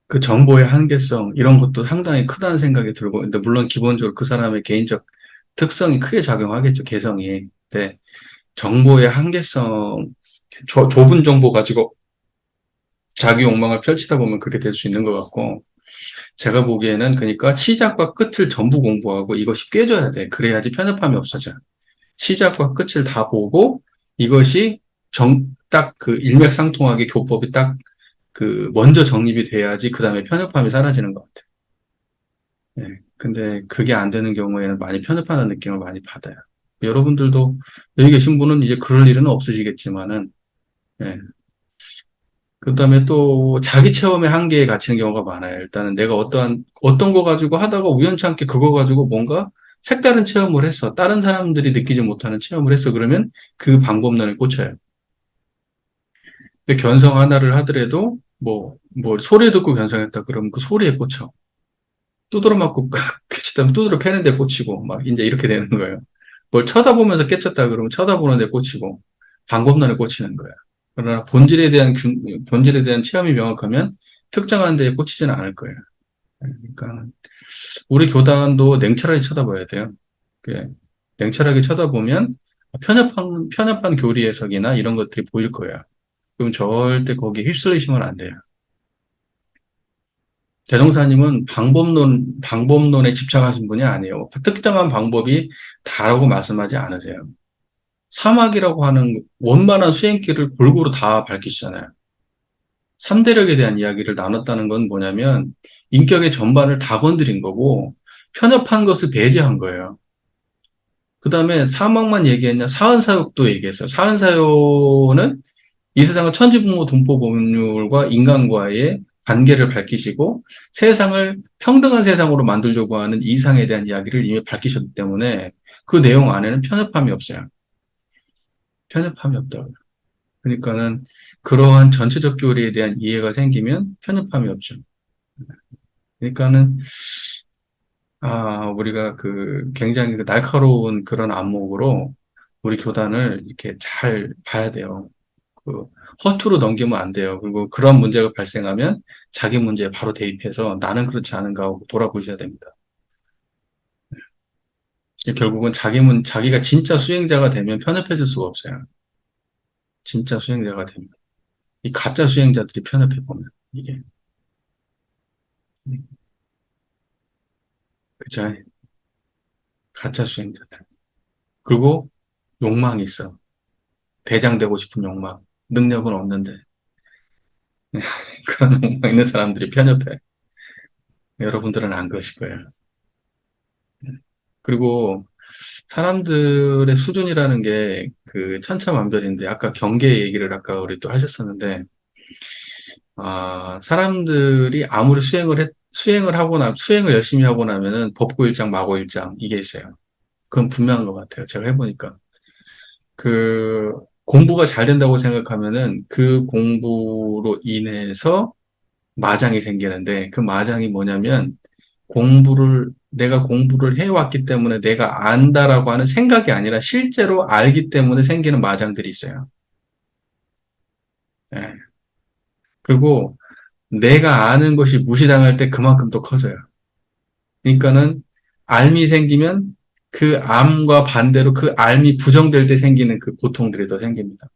그 정보의 한계성, 이런 것도 상당히 크다는 생각이 들고, 근데 물론 기본적으로 그 사람의 개인적 특성이 크게 작용하겠죠, 개성이. 근데 정보의 한계성, 좁은 정보 가지고 자기 욕망을 펼치다 보면 그렇게 될 수 있는 것 같고, 제가 보기에는 그러니까 시작과 끝을 전부 공부하고 이것이 꿰져야 돼. 그래야지 편협함이 없어져. 시작과 끝을 다 보고 이것이 딱 그 일맥상통하게 교법이 딱 그 먼저 정립이 돼야지 그 다음에 편협함이 사라지는 것 같아요. 네. 근데 그게 안 되는 경우에는 많이 편협하는 느낌을 많이 받아요. 여러분들도 여기 계신 분은 이제 그럴 일은 없으시겠지만은, 예. 그다음에 또 자기 체험의 한계에 갇히는 경우가 많아요. 일단은 내가 어떤 거 가지고 하다가 우연찮게 그거 가지고 뭔가 색다른 체험을 했어. 다른 사람들이 느끼지 못하는 체험을 했어. 그러면 그 방법론에 꽂혀요. 근데 견성 하나를 하더라도 뭐 소리 듣고 견성했다. 그러면 그 소리에 꽂혀. 두드러 맞고 깨치다면 두드러 패는 데 꽂히고 막 이제 이렇게 되는 거예요. 뭘 쳐다보면서 깨쳤다 그러면 쳐다보는 데 꽂히고 방법론에 꽂히는 거예요. 그러나 본질에 대한 체험이 명확하면 특정한 데에 꽂히지는 않을 거예요. 그러니까 우리 교단도 냉철하게 쳐다봐야 돼요. 그 냉철하게 쳐다보면 편협한 교리 해석이나 이런 것들이 보일 거예요. 그럼 절대 거기에 휩쓸리시면 안 돼요. 대동사님은 방법론에 집착하신 분이 아니에요. 특정한 방법이 다라고 말씀하지 않으세요. 사막이라고 하는 원만한 수행길을 골고루 다 밝히시잖아요. 3대력에 대한 이야기를 나눴다는 건 뭐냐면, 인격의 전반을 다 건드린 거고, 편협한 것을 배제한 거예요. 그 다음에 사막만 얘기했냐, 사은사욕도 얘기했어요. 사은사욕은 이 세상의 천지부모 동포법률과 인간과의 관계를 밝히시고 세상을 평등한 세상으로 만들려고 하는 이상에 대한 이야기를 이미 밝히셨기 때문에 그 내용 안에는 편협함이 없어요. 편협함이 없다고요. 그러니까는 그러한 전체적 교리에 대한 이해가 생기면 편협함이 없죠. 그러니까는 우리가 굉장히 날카로운 그런 안목으로 우리 교단을 이렇게 잘 봐야 돼요. 그 허투루 넘기면 안 돼요. 그리고 그런 문제가 발생하면 자기 문제에 바로 대입해서 나는 그렇지 않은가 하고 돌아보셔야 됩니다. 결국은 자기가 진짜 수행자가 되면 편협해질 수가 없어요. 진짜 수행자가 되면. 이 가짜 수행자들이 편협해 보면, 이게. 그쵸? 가짜 수행자들. 그리고 욕망이 있어. 대장 되고 싶은 욕망. 능력은 없는데. 그런 욕망 있는 사람들이 편협해. 여러분들은 안 그러실 거예요. 그리고 사람들의 수준이라는 게 천차만별인데, 아까 경계 얘기를 아까 우리 또 하셨었는데, 사람들이 아무리 수행을 열심히 하고 나면은 법고일장, 마고일장, 이게 있어요. 그건 분명한 것 같아요. 제가 해보니까. 그, 공부가 잘 된다고 생각하면은 그 공부로 인해서 마장이 생기는데, 그 마장이 뭐냐면, 내가 공부를 해왔기 때문에 내가 안다라고 하는 생각이 아니라 실제로 알기 때문에 생기는 마장들이 있어요. 예. 그리고 내가 아는 것이 무시당할 때 그만큼 또 커져요. 그러니까는 알미 생기면 그 암과 반대로 그 알미 부정될 때 생기는 그 고통들이 더 생깁니다.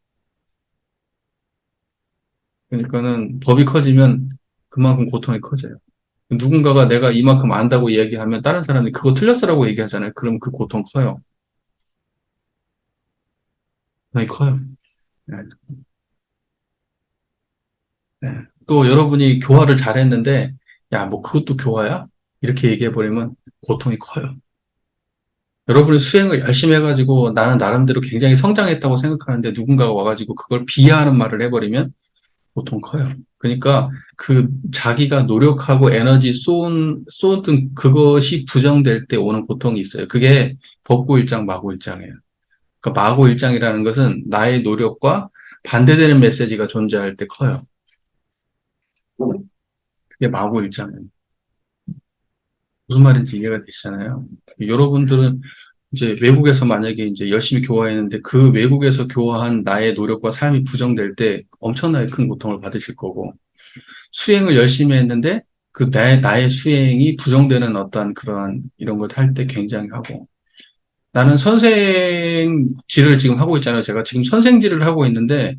그러니까는 법이 커지면 그만큼 고통이 커져요. 누군가가 내가 이만큼 안다고 얘기하면 다른 사람이 그거 틀렸어라고 얘기하잖아요. 그럼 그 고통 커요. 많이 커요. 네. 네. 또 여러분이 교화를 잘했는데, 야, 뭐 그것도 교화야? 이렇게 얘기해버리면 고통이 커요. 여러분이 수행을 열심히 해가지고 나는 나름대로 굉장히 성장했다고 생각하는데 누군가가 와가지고 그걸 비하하는 말을 해버리면 보통 커요. 그러니까 그 자기가 노력하고 에너지 쏟은 그것이 부정될 때 오는 고통이 있어요. 그게 법고일장, 마고일장이에요. 그러니까 마고일장이라는 것은 나의 노력과 반대되는 메시지가 존재할 때 커요. 그게 마고일장이에요. 무슨 말인지 이해가 되시잖아요. 여러분들은 이제 외국에서 만약에 이제 열심히 교화했는데 그 외국에서 교화한 나의 노력과 삶이 부정될 때 엄청나게 큰 고통을 받으실 거고, 수행을 열심히 했는데 그 나의 수행이 부정되는 어떤 그러한 이런 걸 할 때 굉장히 하고, 나는 선생질을 지금 하고 있잖아요. 제가 지금 선생질을 하고 있는데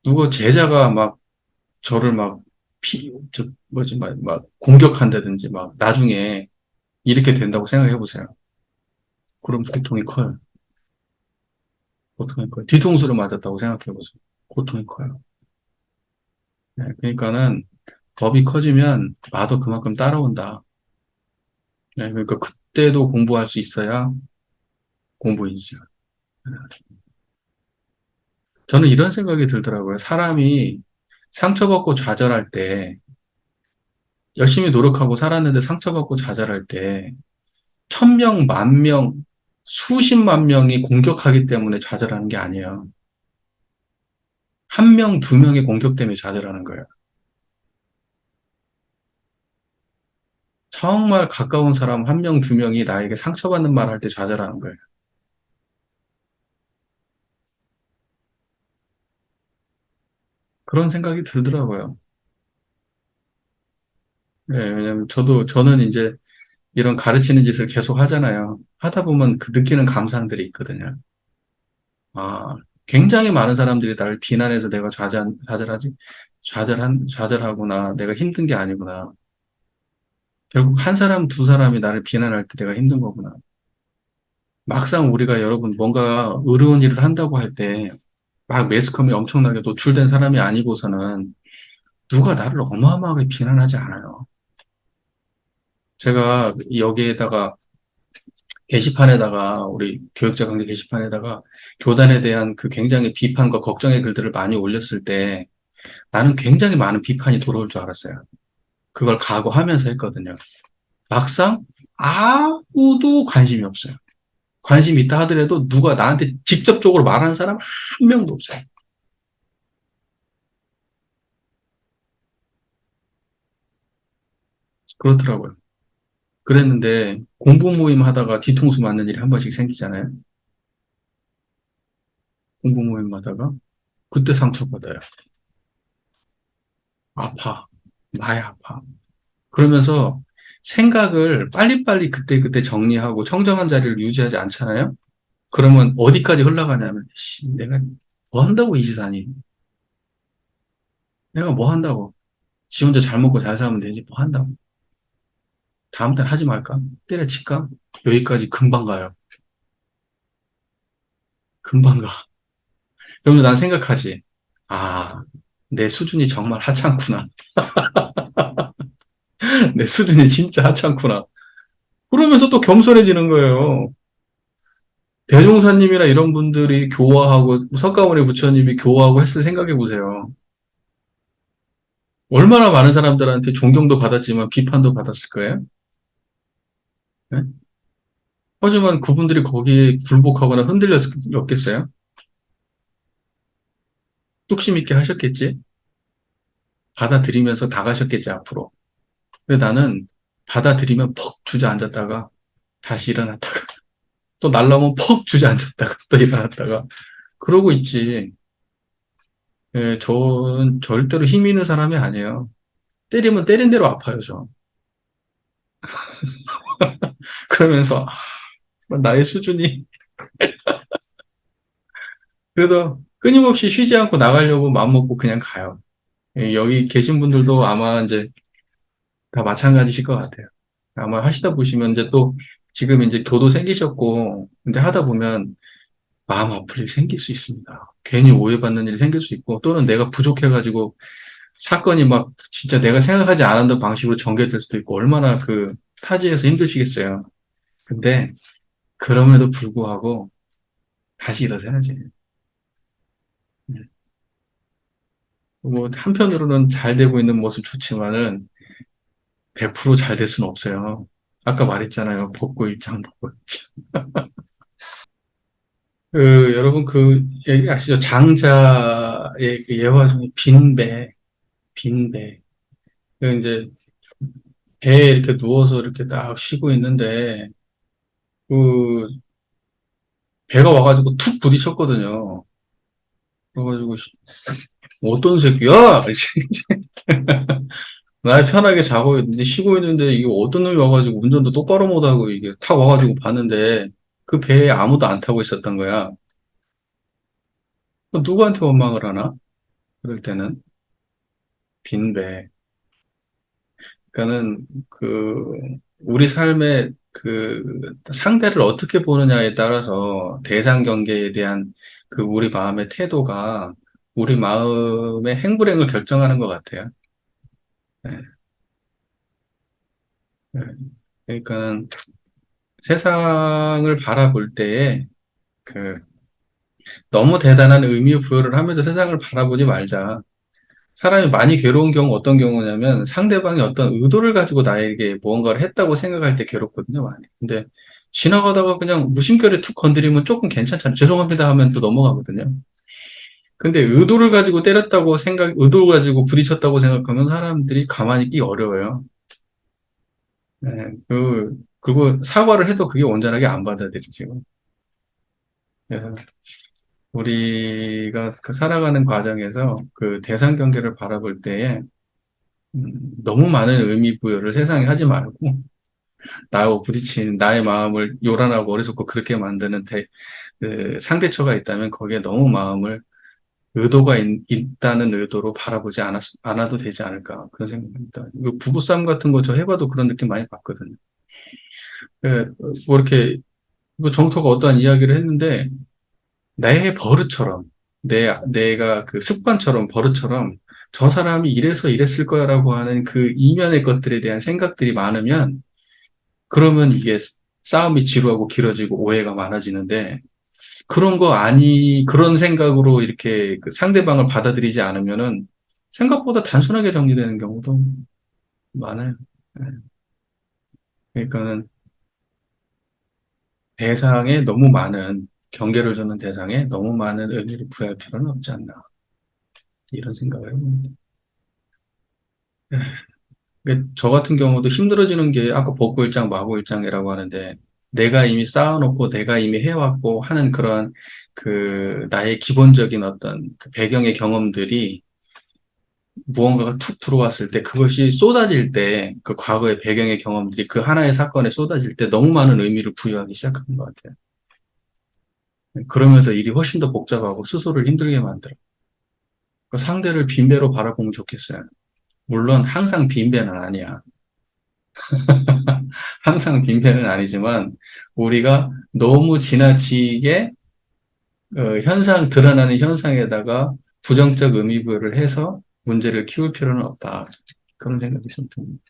누구 제자가 막 저를 막 뭐지, 막 공격한다든지 막 나중에 이렇게 된다고 생각해 보세요. 그럼 고통이 커요. 고통이 커요. 뒤통수를 맞았다고 생각해 보세요. 고통이 커요. 네, 그러니까는 겁이 커지면 마도 그만큼 따라온다. 네, 그러니까 그때도 공부할 수 있어야 공부이죠. 저는 이런 생각이 들더라고요. 사람이 상처받고 좌절할 때, 열심히 노력하고 살았는데 상처받고 좌절할 때, 1,000명, 10,000명, 수십만 명이 공격하기 때문에 좌절하는 게 아니에요. 한 명, 두 명의 공격 때문에 좌절하는 거예요. 정말 가까운 사람 한 명, 두 명이 나에게 상처받는 말 할 때 좌절하는 거예요. 그런 생각이 들더라고요. 네, 왜냐면 저는 이제 이런 가르치는 짓을 계속 하잖아요. 하다 보면 그 느끼는 감상들이 있거든요. 아, 굉장히 많은 사람들이 나를 비난해서 내가 좌절하구나. 내가 힘든 게 아니구나. 결국 한 사람, 두 사람이 나를 비난할 때 내가 힘든 거구나. 막상 우리가 여러분 뭔가 어려운 일을 한다고 할 때, 막 매스컴이 엄청나게 노출된 사람이 아니고서는 누가 나를 어마어마하게 비난하지 않아요. 제가 여기에다가 게시판에다가 우리 교육자 관계 게시판에다가 교단에 대한 그 굉장히 비판과 걱정의 글들을 많이 올렸을 때 나는 굉장히 많은 비판이 돌아올 줄 알았어요. 그걸 각오하면서 했거든요. 막상 아무도 관심이 없어요. 관심 있다 하더라도 누가 나한테 직접적으로 말하는 사람 한 명도 없어요. 그렇더라고요. 그랬는데 공부 모임 하다가 뒤통수 맞는 일이 한 번씩 생기잖아요. 공부 모임 하다가 그때 상처받아요. 아파. 많이 아파. 그러면서 생각을 빨리빨리 그때그때 정리하고 청정한 자리를 유지하지 않잖아요. 그러면 어디까지 흘러가냐면, 씨, 내가 뭐 한다고 이 짓 하니? 내가 뭐 한다고? 지 혼자 잘 먹고 잘 살면 되지, 뭐 한다고? 다음 달 하지 말까? 때려칠까? 여기까지 금방 가요. 금방 가. 그러면서 난 생각하지. 아, 내 수준이 정말 하찮구나. 내 수준이 진짜 하찮구나. 그러면서 또 겸손해지는 거예요. 대종사님이나 이런 분들이 교화하고, 석가모니 부처님이 교화하고 했을 때 생각해 보세요. 얼마나 많은 사람들한테 존경도 받았지만 비판도 받았을 거예요? 네? 하지만 그분들이 거기에 굴복하거나 흔들렸겠어요? 뚝심 있게 하셨겠지? 받아들이면서 나가셨겠지, 앞으로. 근데 나는 받아들이면 퍽 주저앉았다가 다시 일어났다가 또 날라오면 퍽 주저앉았다가 또 일어났다가 그러고 있지. 예, 저는 절대로 힘 있는 사람이 아니에요. 때리면 때린 대로 아파요, 저. 그러면서 나의 수준이 그래도 끊임없이 쉬지 않고 나가려고 마음먹고 그냥 가요. 예, 여기 계신 분들도 아마 이제 다 마찬가지실 것 같아요. 아마 하시다 보시면 이제 또 지금 이제 교도 생기셨고 이제 하다 보면 마음 아플 일이 생길 수 있습니다. 괜히 오해받는 일이 생길 수 있고 또는 내가 부족해가지고 사건이 막 진짜 내가 생각하지 않았던 방식으로 전개될 수도 있고 얼마나 그 타지에서 힘드시겠어요. 근데 그럼에도 불구하고 다시 일어서야지. 뭐 한편으로는 잘 되고 있는 모습 좋지만은 100%잘 될 수는 없어요. 아까 말했잖아요. 복고 일장, 복고 일장. 여러분 그 얘기 아시죠? 장자의 그 예화 중에 빈배, 빈배. 그 이제 배에 이렇게 누워서 이렇게 딱 쉬고 있는데 그 배가 와가지고 툭 부딪혔거든요. 그래가지고 어떤 새끼야? 나 편하게 자고 있는데 쉬고 있는데 이게 어떤 놈이 와가지고 운전도 똑바로 못하고 이게 탁 와가지고 봤는데 그 배에 아무도 안 타고 있었던 거야. 그럼 누구한테 원망을 하나? 그럴 때는 빈배. 그러니까는 그 우리 삶의 그 상대를 어떻게 보느냐에 따라서 대상 경계에 대한 그 우리 마음의 태도가 우리 마음의 행불행을 결정하는 것 같아요. 네, 네. 그러니까는 세상을 바라볼 때에 그 너무 대단한 의미 부여를 하면서 세상을 바라보지 말자. 사람이 많이 괴로운 경우 어떤 경우냐면 상대방이 어떤 의도를 가지고 나에게 무언가를 했다고 생각할 때 괴롭거든요, 많이. 근데 지나가다가 그냥 무심결에 툭 건드리면 조금 괜찮잖아요. 죄송합니다 하면 또 넘어가거든요. 근데 의도를 가지고 때렸다고 의도를 가지고 부딪혔다고 생각하면 사람들이 가만히 있기 어려워요. 네, 그리고 사과를 해도 그게 온전하게 안 받아들이죠. 그래서 우리가 그 살아가는 과정에서 그 대상 경계를 바라볼 때에 너무 많은 의미 부여를 세상에 하지 말고 나하고 부딪힌 나의 마음을 요란하고 어리석고 그렇게 만드는 그 상대처가 있다면 거기에 너무 마음을 의도가 있다는 의도로 바라보지 않아도 되지 않을까 그런 생각입니다. 이거 부부싸움 같은 거 저 해봐도 그런 느낌 많이 받거든요. 뭐 이렇게 뭐 정토가 어떠한 이야기를 했는데 내 버릇처럼 내가 그 습관처럼 버릇처럼 저 사람이 이래서 이랬을 거야라고 하는 그 이면의 것들에 대한 생각들이 많으면 그러면 이게 싸움이 지루하고 길어지고 오해가 많아지는데 그런 생각으로 이렇게 그 상대방을 받아들이지 않으면은 생각보다 단순하게 정리되는 경우도 많아요. 네. 그러니까는 대상에 너무 많은 경계를 두는 대상에 너무 많은 의미를 부여할 필요는 없지 않나 이런 생각을 해봅니다. 저 같은 경우도 힘들어지는 게 아까 복고일장, 마고일장이라고 하는데 내가 이미 쌓아놓고 내가 이미 해왔고 하는 그러한 그 나의 기본적인 어떤 그 배경의 경험들이 무언가가 툭 들어왔을 때 그것이 쏟아질 때 그 과거의 배경의 경험들이 그 하나의 사건에 쏟아질 때 너무 많은 의미를 부여하기 시작하는 것 같아요. 그러면서 일이 훨씬 더 복잡하고 스스로를 힘들게 만들어. 그 상대를 빈배로 바라보면 좋겠어요. 물론 항상 빈배는 아니야. 항상 빈배는 아니지만 우리가 너무 지나치게 드러나는 현상에다가 부정적 의미 부여를 해서 문제를 키울 필요는 없다. 그런 생각이 좀 듭니다.